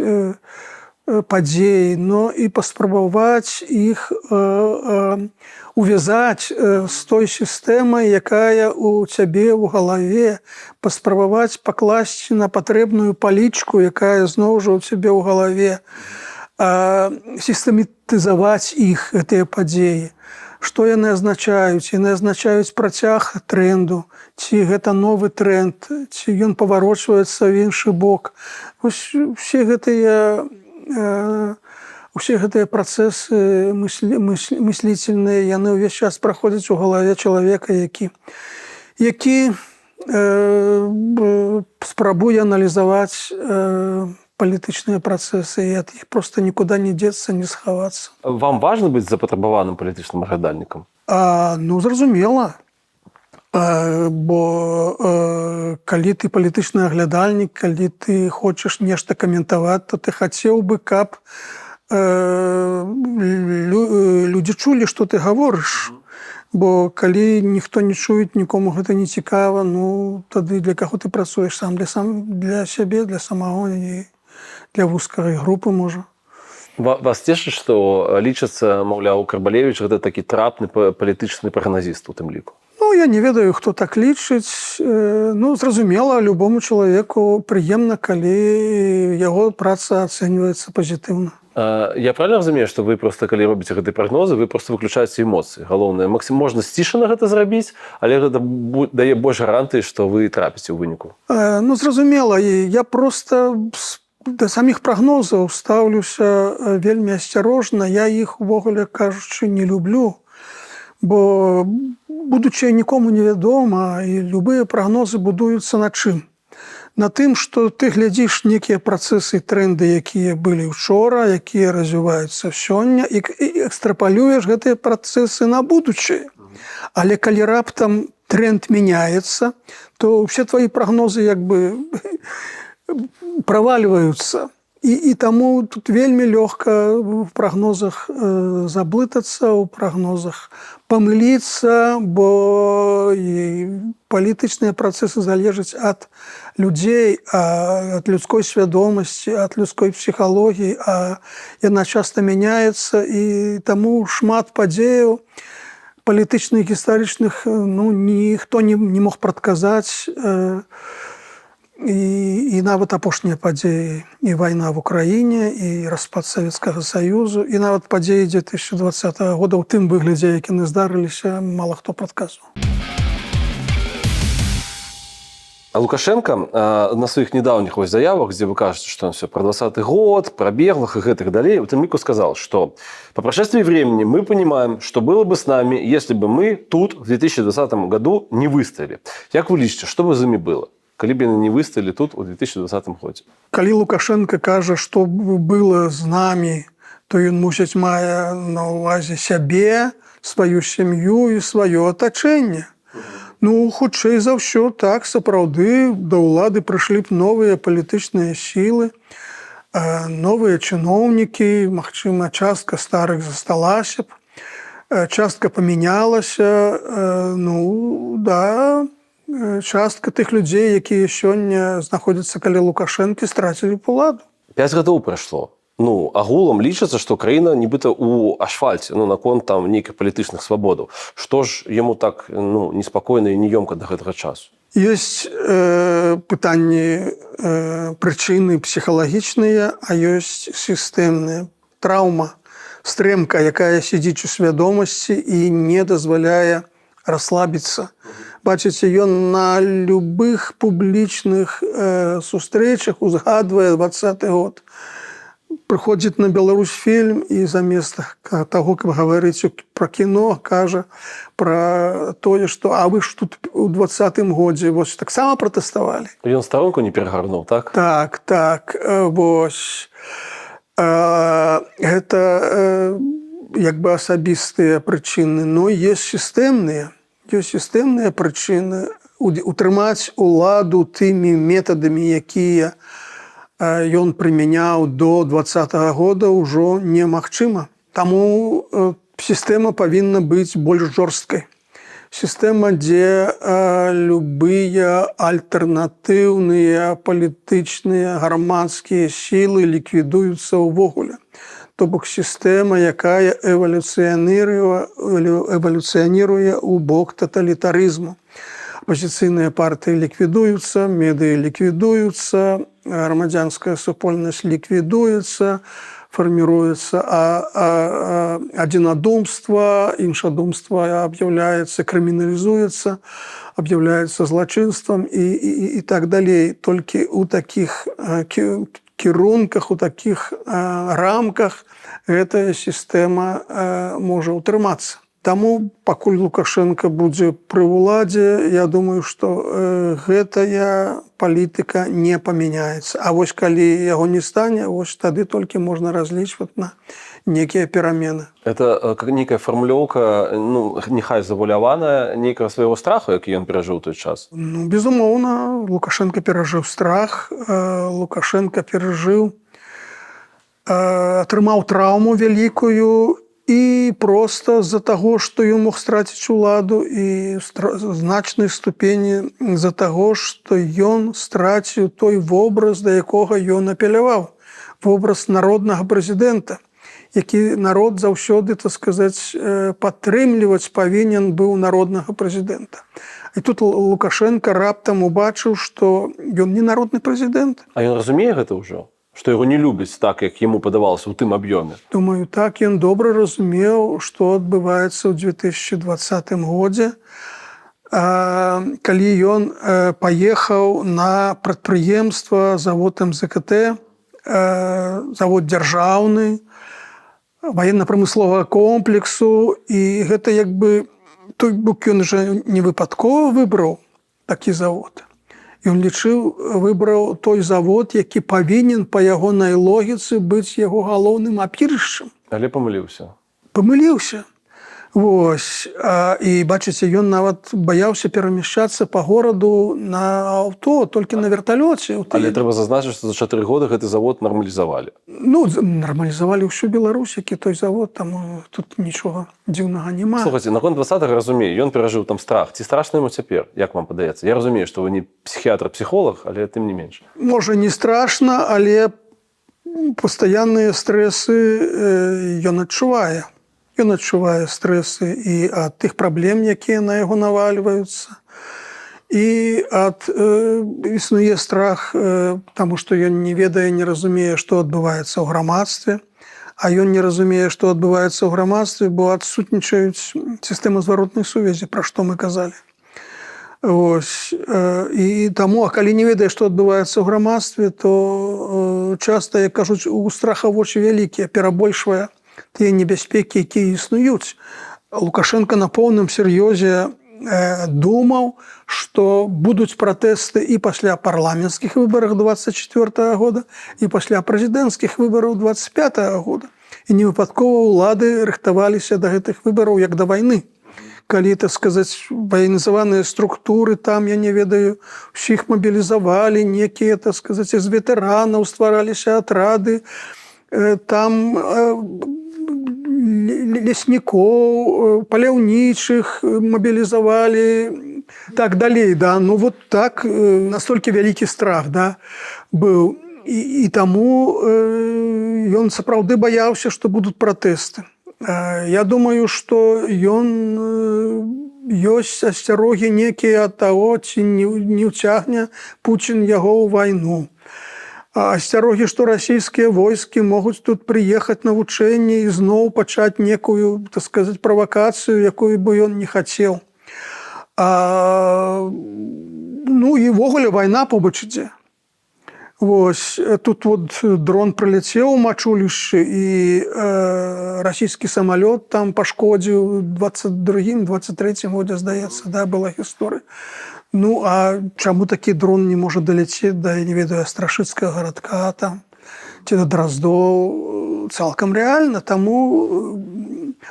Speaker 2: падзеі, но і паспрабаваць іх увязаць з той сістэмай, якая у цябе ў галаве, паспрабаваць пакласці на патрэбную палічку, якая зноў жа ў цябе ў галаве, сістэматызаваць іх, гэтыя падзеі. Што яны азначаюць? Яны азначаюць працяг трэнду, ці гэта новы трэнд, ці ён паварочваецца ў іншы бок. Усе гэтыя працэсы мыслительныя, яны ўвесь час праходзяць у галаве чалавека, які спрабуе аналізаваць палітычныя працэсы, і ад іх проста нікуды не дзецца, не схавацца.
Speaker 1: Вам важна быць запатрабаваным палітычным аглядальнікам?
Speaker 2: Ну, зразумела. Бо калі ты палітычны аглядальнік, калі ты хочаш нешта каментаваць, то ты хацеў бы, каб людзі чулі, што ты гаворыш. Бо калі ніхто не чуе, нікому гэта не цікава, ну, тады для каго ты працуеш? Сам для сябе, для самого і для вузкай групы, можа.
Speaker 1: Вас цешыць, што лічацца, маўляў, Карбалевіч гэта такі трапны палітычны прагназіст у тым ліку?
Speaker 2: Ну, я не ведаю, хто так лічыць. Ну, зразумела, любому чалавеку прыемна, калі яго праца ацэньваецца пазітыўна.
Speaker 1: Я правильно разумею, што вы проста, калі робіце гэтыя прагнозы, вы проста выключаеце эмоцыі. Галоўнае, можна сцішана гэта зрабіць, але гэта дае больш гарантыі, што вы трапіце ў выніку.
Speaker 2: Ну, зразумела, я проста да саміх прагнозаў стаўлюся вельмі асцярожна. Я іх, увогуле кажучы, не люблю, бо будучы нікому невядома, і любыя прагнозы будуюцца на чым? На тым, што ты глядзіш некія працэсы, трэнды, якія былі ўчора, якія развіваюцца сёння, і экстрапалюеш гэтыя працэсы на будучае. Але калі раптам тренд мяняецца, то ўсе твои прагнозы як бы правальваюцца. І таму тут вельмі лёгка ў прагнозах заблытацца, у прагнозах памыліцца, бо палітычныя працэсы залежаць ад людзей, ад людской свядомасці, ад людской псіхалогіі, а яна часта мяняецца, і таму шмат падзеяў палітычных, гістарычных, ну, ніхто не мог прадказаць. І нават апошнія падзеі, і вайна в Украіне, і распад Савецкага Саюзу, і нават падзеі 2020 года ў тым выглядзе, які яны здарыліся, мала хто прадказваў.
Speaker 1: А Лукашенко на сваіх недаўніх заявах, дзе вы кажаце, што все про 20 год, про беглых и гэтых далей, в этом лику сказал, что по прошествии времени мы понимаем, что было бы с нами, если бы мы тут в 2020 году не выстояли. Як вы лічыце, что бы з імі было? Калі б яны не выстаялі тут у 2020 годзе.
Speaker 2: Калі Лукашенко кажа, што было з намі, то ён, мусіць, мае на ўвазе сябе, сваю сям'ю і сваё атачэнне. Ну, хутчэй за ўсё, так, сапраўды, да ўлады прыйшлі б новыя палітычныя сілы, новыя чыноўнікі, магчыма, частка старых засталася б, частка памянялася, ну, да, частка тых людзей, якія сёння знаходзяцца каля Лукашэнкі, страцілі б уладу.
Speaker 1: 5 гадоў прайшло. Ну, агулам лічыцца, што краіна нібыта ў асфальце, ну, наконт там нейкіх палітычных свабодаў. Што ж яму так, ну, неспакойна і неёмка да гэтага часу?
Speaker 2: Ёсць пытанні, прычыны псіхалагічныя, а ёсць сістэмныя. Траўма, стрэмка, якая сядзіць у свядомасці і не дазваляе расслабіцца. Бачыце, ён на любых публічных сустрэчах узгадвае 20-й год. Прыходзіць на Беларусьфільм і замест таго, каб гаварыць пра кіно, кажа пра тое, што а вы ж тут у 20-м годзе вось таксама пратэставалі.
Speaker 1: Ён старонку не перагарнуў, так?
Speaker 2: Так, вось. Гэта як бы асабістыя прычыны, но ёсць сістэмныя прычыны. Утрымаць уладу тымі метадамі, якія ён прымяняў до 20-го года, ўжо немагчыма. Таму сістэма павінна быць больш жорсткай. Сістэма, дзе любыя альтэрнатыўныя палітычныя грамадскія сілы ліквідуюцца ўвогуле. То бок сістэма, якая эвалюцыяніруе ў бок таталітарызму. Апозіцыйныя партыі ліквідуюцца, медыі ліквідуюцца, грамадзянская супольнасць ліквідуецца, фарміруецца адзінадумства, іншадумства аб'яўляецца, крыміналізуецца, аб'яўляецца злачынствам і так далей. Толькі ў такіх кірунках, у такіх рамках гэтая сістэма можа ўтрымацца. Таму, пакуль Лукашенко будзе пры ўладзе, я думаю, што гэтая палітыка не памяняецца. А вось калі яго не стане, вось тады толькі можна разлічваць на некія перамены.
Speaker 1: Это как некая фармулёўка, нехай завуляваная, нейкага свайго страху, які ён перажыў той час?
Speaker 2: Безумоўна, Лукашенко перажыў страх, Лукашенко перажыў, атрымаў траўму вялікую, і проста з-за таго, што ён мог страціць уладу, і значнай ступені з-за таго, што ён страціў той вобраз, да якога ён апеляваў. Вобраз народнага прэзідэнта, які народ заўсёды, так сказаць, падтрымліваць павінен быў народнага прэзідэнта. І тут Лукашенко раптам убачыў, што ён не народны прэзідэнт.
Speaker 1: А ён разумее гэта ўжо? Што яго не любяць так, як яму падавалася ў тым аб'ёме?
Speaker 2: Думаю, так, ён добра разумеў, што адбываецца ў 2020 годзе. Калі ён паехаў на прадпрыемства, завод МЗКТ, завод дзяржаўны, ваенна-прамысловага комплексу, і гэта як бы той бок ён жа не выпадкова выбраў такі завод. Ён лічыў, выбраў той завод, які павінен па ягонай логіцы быць яго галоўным апірышчам.
Speaker 1: Але памыліўся.
Speaker 2: Памыліўся. Вось. І, бачыце, ён нават баяўся перамяшчацца па гораду на аўто, толькі на верталёце.
Speaker 1: Але трэба зазначыць, што за 4 годы гэты завод нармалізавалі.
Speaker 2: Нармалізавалі ўсю Беларусь, які той завод, там тут нічога дзіўнага няма.
Speaker 1: Слухайце, наконт 20-го разумею, ён перажыў там страх. Ці страшна яму цяпер, як вам падаецца? Я разумею, што вы не псіхіятр-псіхолог, але тым не менш.
Speaker 2: Можа, не страшна, але пастаянныя стрэсы ён адчувае. Ён адчувае стрэсы і ад тых праблем, якія на яго навальваюцца. І існуе страх, таму што ён не ведае, не разумее, што адбываецца ў грамадстве. А ён не разумее, што адбываецца ў грамадстве, бо адсутнічаюць сістэмы зваротнай сувязі, пра што мы казалі. Ось. І таму, калі не ведае, што адбываецца ў грамадстве, то часта, як кажуць, у страха вочы вялікія, перабольшвае тыя небяспекі, якія існуюць. Лукашенко на поўным сер'ёзе думаў, што будуць пратэсты і пасля парламенцкіх выбарах 24 года, і пасля прэзідэнцкіх выбараў 25 года. І невыпадкова ўлады рыхтаваліся да гэтых выбараў як да вайны. Калі, так сказаць, ваенізаваныя структуры, там, я не ведаю, усіх мабілізавалі, некія, так сказаць, з ветэранаў ствараліся атрады, там леснікоў, паляўнічых мабілізавалі, так далей, да. Ну, вот так, настолькі вялікі страх, да, быў. І таму ён сапраўды баяўся, што будуць пратэсты. Я думаю, што ёсць асцярогі некія ад таго, ці не ўцягне Пуцін яго ў вайну. Асцярогі, што расійскія войскі могуць тут прыехаць на вучэнне і зноў пачаць некую, так сказаць, правакацыю, якую бы ён не хацеў. Ну і ўвогуле вайна побач ідзе. Вось тут вот дрон прыляцеў у Мачулішчы і расійскі самалёт там пашкодзіў 22-23 годзе, здаецца, да, была гісторыя. Ну а чаму такі дрон не можа даляцець да, я не ведаю, Астрашыцкага гарадка там ці да Драздоў? Цалкам рэальна, таму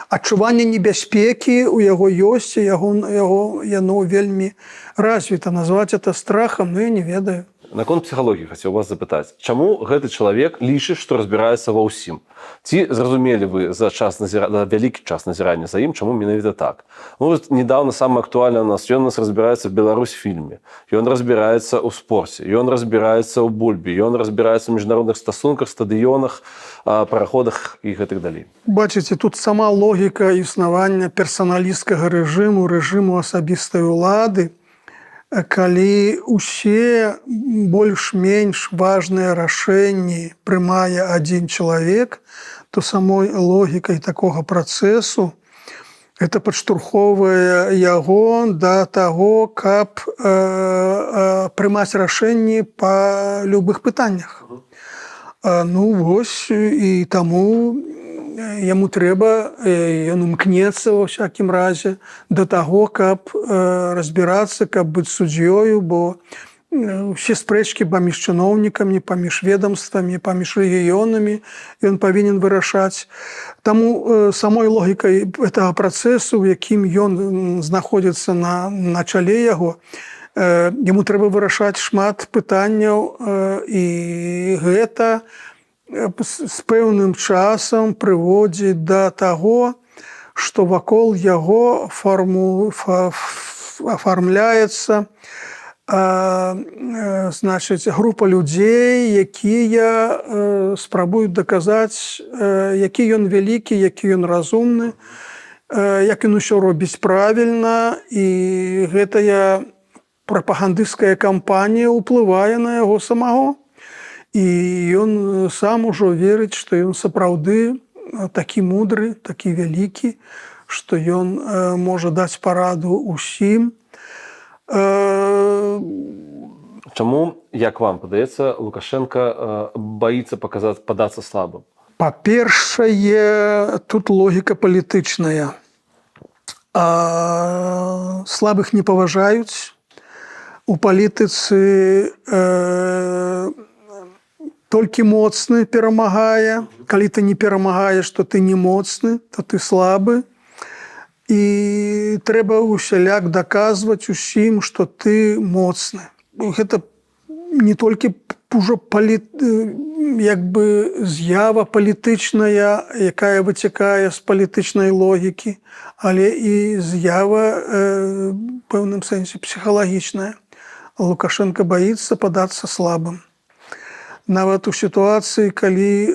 Speaker 2: адчуванне небяспекі у яго ёсць, яно вельмі развіта. Назваць это страхам, ну я не ведаю.
Speaker 1: Наконт псіхалогіі хацеў вас запытаць. Чаму гэты чалавек лічыць, што разбіраецца ва ўсім? Ці зразумелі вы за вялікі час назірання за ім, чаму менавіта так? Ну, недавно самае актуальнае у нас, ён у нас разбіраецца в Беларусь-фільме, ён разбіраецца ў спорце, ён разбіраецца ў бульбе, ён разбіраецца ў міжнародных стасунках, стадыёнах, параходах і гэтак далей.
Speaker 2: Бачыце, тут сама логіка існавання персаналісцкага рэжыму асабістай улады, калі усе больш-менш важныя рашэнні прымае адзін чалавек, то самой логікай такога працэсу это падштурхоўвае яго да таго, каб прымаць рашэнні па любых пытаннях. Ну вось, і таму яму трэба, ён імкнецца ва ўсякім разе да таго, каб разбірацца, каб быць суддзёю, бо ўсе спрэчкі паміж чыноўнікамі, паміж ведамствамі, паміж рэгіёнамі ён павінен вырашаць. Таму самой логікай гэтага працэсу, у якім ён знаходзіцца на чале яго, яму трэба вырашаць шмат пытанняў, і гэта з пэўным часам прыводзіць да таго, што вакол яго афармляецца група людзей, якія спрабуюць даказаць, які ён вялікі, які ён разумны, як ён усё робіць правільна, і гэтая прапагандысцкая кампанія ўплывае на яго самого. І ён сам ужо верыць, што ён сапраўды такі мудры, такі вялікі, што ён можа даць параду ўсім.
Speaker 1: Чаму, як вам падаецца, Лукашенка баіцца падацца слабым?
Speaker 2: Па-першае, тут логіка палітычная. Слабых не паважаюць. У палітыцы толькі моцны перамагае. Калі ты не перамагаеш, то ты не моцны, то ты слабы. І трэба усяляк даказваць усім, што ты моцны. Гэта не толькі ўжо з'ява палітычная, якая выцякае з палітычнай логікі, але і з'ява ў пэўным сэнсе псіхалагічная. Лукашенко баіцца падацца слабым. Нават у сітуацыі, калі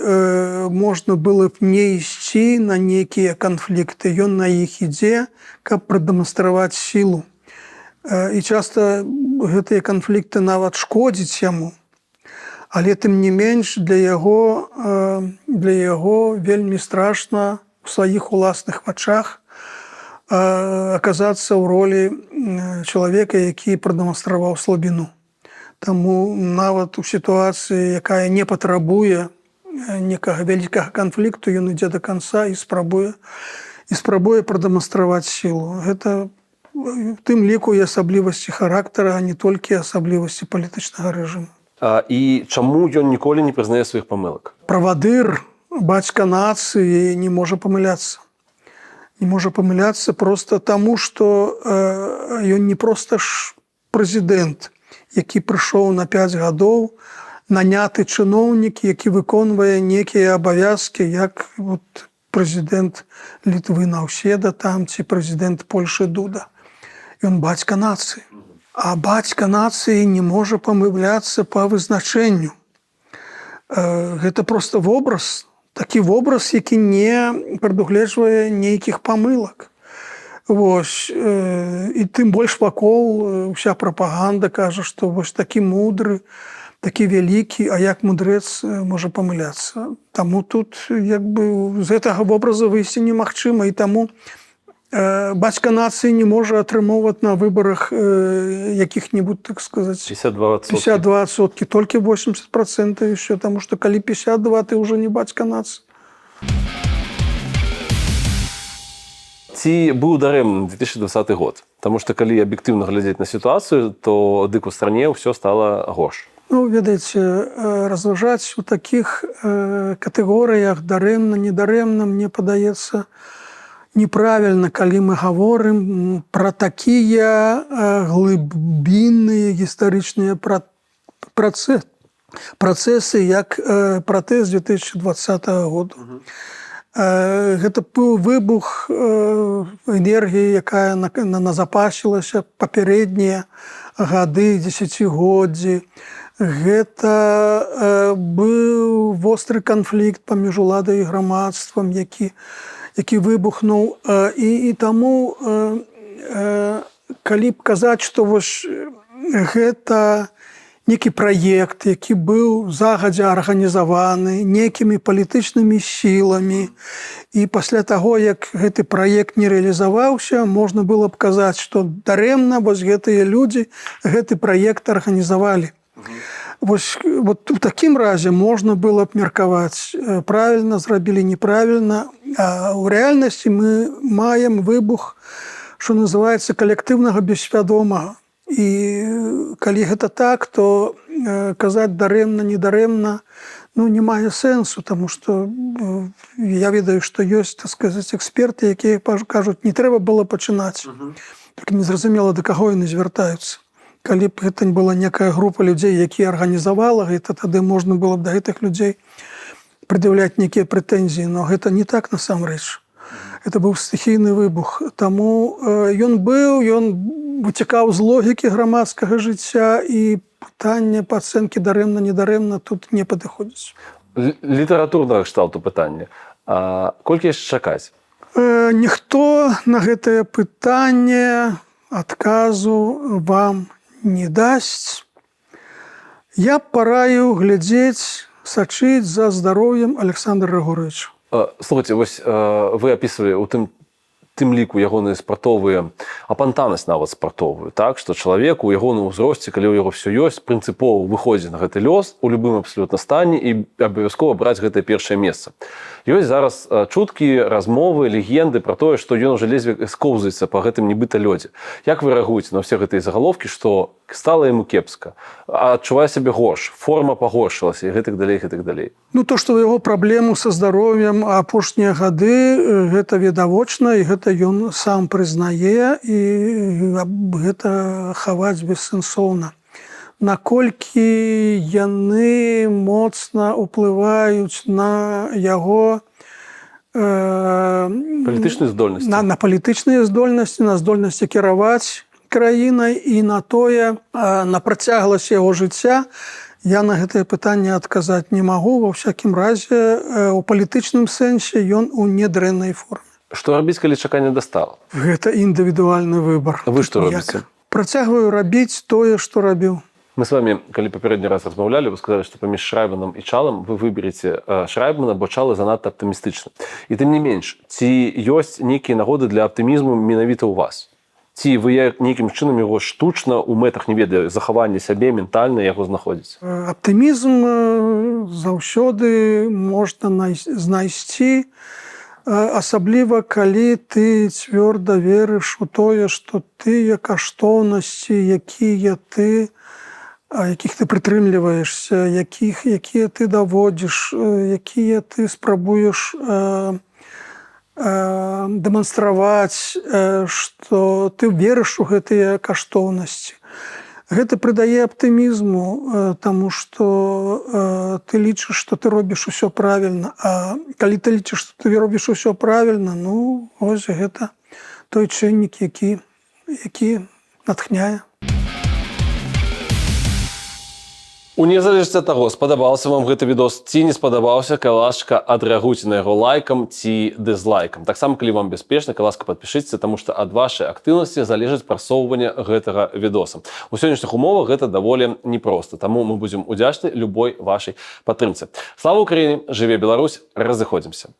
Speaker 2: можна было б не ісці на нейкія канфлікты, ён на іх ідзе, каб прадэманстраваць сілу. І часта гэтыя канфлікты нават шкодзяць яму. Але тым не менш для яго вельмі страшна у сваіх уласных вачах аказацца ў ролі чалавека, які прадэманстраваў слабіну. Таму нават у сітуацыі, якая не патрабуе некага вялікага канфлікту, ён ідзе да канца і спрабуе прадэманстраваць сілу. Гэта у тым ліку і асаблівасці характара, а не толькі асаблівасці палітычнага рэжыму.
Speaker 1: І чаму ён ніколі не прызнае сваіх памылак?
Speaker 2: Правадыр, бацька нацыі не можа памыляцца. Не можа памыляцца проста таму, што ён не проста ж прэзідэнт, які прыйшоў на 5 гадоў, наняты чыноўнік, які выконвае некія абавязкі, як прэзідэнт Літвы Наўседа там, ці прэзідэнт Польшы Дуда. Ён бацька нацыі. А бацька нацыі не можа памыляцца па вызначэнню. Гэта проста вобраз, такі вобраз, які не прадугледжвае нейкіх памылак. Вось, і тым больш вакол уся прапаганда кажа, што вось такі мудры, такі вялікі, а як мудрэц можа памыляцца. Таму тут з гэтага вобраза выйсці немагчыма, і таму бацька нацыі не можа атрымоўваць на выбарах якіх-небудзь, так сказаць, 52%, толькі 80% еще, тому что калі 52, ты уже не бацька нацыі.
Speaker 1: Ці быў дарэмным 2020 год? Таму што калі аб'ектыўна глядзець на сітуацыю, то дык у стране ўсё стала горш.
Speaker 2: Ну, ведаеце, разважаць у такіх катэгорыях дарэмна, недарэмна, мне падаецца, неправільна, калі мы гаворым пра такія глыбінныя гістарычныя працэсы, як пратэст 2020 года. Гэта быў выбух энергіі, якая назапасілася папярэднія гады, дзесяцігоддзі. Гэта быў востры канфлікт паміж уладай і грамадствам, які выбухнуў. І таму, калі б казаць, што вось гэта некі праект, які быў загадзя арганізаваны некімі палітычнымі сіламі, і пасля таго, як гэты праект не рэалізаваўся, можна было б казаць, што дарэмна вось гэтыя людзі гэты праект арганізавалі. Вось вот у такім разе можна было б меркаваць, правільна зрабілі, неправільна. А ў рэальнасці мы маем выбух, што называецца калектыўнага бессвядомага. І калі гэта так, то казаць дарэмна, недарэмна, ну, не мае сэнсу, таму што я ведаю, што ёсць, так сказаць, эксперты, якія кажуць, не трэба было пачынаць. Толькі незразумела, да каго яны звяртаюцца. Калі б гэта была некая група людзей, якія арганізавала гэта, тады можна было б да гэтых людзей прад'яўляць нейкія прэтэнзіі, но гэта не так насамрэч. Это быў стыхійны выбух. Таму ён выцякаў з логікі грамадскага жыцця, і пытанне па ацэнкі дарэмна, недарэмна тут не падыходзіць.
Speaker 1: Літаратурнага кшталту пытання. Колькі яшчэ чакаць?
Speaker 2: Ніхто на гэтае пытанне адказу вам не дасць. Я параю глядзець, сачыць за здароўем Александра Григоровича.
Speaker 1: Слухайте, вось вы апісвалі у тым ліку ягоныя спартовыя, апантанасць нават спартовую, так, што чалавек у ягоным узросце, калі ў яго все ёсць, прынцыпова выходзіць на гэты лёс у любым абсалютна стане і абавязкова браць гэтае першае месца. Ёсць зараз чуткі, размовы, легенды пра тое, што ён уже ледзьве скоўзаецца па гэтым нібыта лёдзе. Як вы рэагуеце на ўсе гэтыя загаловкі, што стала яму кепска, адчувае сябе горш, форма пагоршылася і гэтак далей, гэтак далей?
Speaker 2: Ну, то, што яго праблему са здароўем апошнія гады, гэта відавочна, і гэта ён сам прызнае, і гэта хаваць бессэнсоўна. Наколькі яны моцна ўплываюць на яго
Speaker 1: палітычныя здольнасці,
Speaker 2: на палітычныя здольнасці, на здольнасці кіраваць краінай і на тое, на працягласць яго жыцця, я на гэтае пытанне адказаць не магу. Ва ўсякім разе, у палітычным сэнсе ён у недрэннай форме.
Speaker 1: Што рабіць, калі чаканне дастала?
Speaker 2: Гэта індывідуальны выбар.
Speaker 1: Вы што робіце?
Speaker 2: Працягваю рабіць тое, што рабіў.
Speaker 1: Мы с вами, калі папярэдні раз размаўлялі, вы сказалі, што паміж Шрайбманам і Чалам вы выбереце Шрайбмана, бо Чалы занадта аптымістычны. І тым не менш, ці ёсць нейкія нагоды для аптымізму менавіта ў вас? Ці вы нейкім чынам яго штучна ў мэтах, не ведаю, захавання сябе, ментальна яго знаходзіць?
Speaker 2: Аптымізм заўсёды можна знайсці, асабліва калі ты цвёрда верыш у тое, што тыя каштоўнасці, якіх ты прытрымліваешся, якія ты даводзіш, якія ты спрабуеш дэманстраваць, што ты верыш у гэтыя каштоўнасці. Гэта прыдае аптымізму, таму што ты лічыш, што ты робіш усё правільна. А калі ты лічыш, што ты робіш усё правільна, ну, ось гэта той чыннік, які натхняе.
Speaker 1: У незалежнасці ад таго, спадабаўся вам гэты відос ці не спадабаўся, калі ласка, адрэагуйце на яго лайкам ці дызлайкам. Таксама, калі вам бяспечна, калі ласка, падпішыцеся, таму што ад вашай актыўнасці залежыць прасоўванне гэтага відоса. У сённяшніх умовах гэта даволі непроста, таму мы будзем удзячны любой вашай падтрымцы. Слава Украіне, жыве Беларусь, разыходзімся.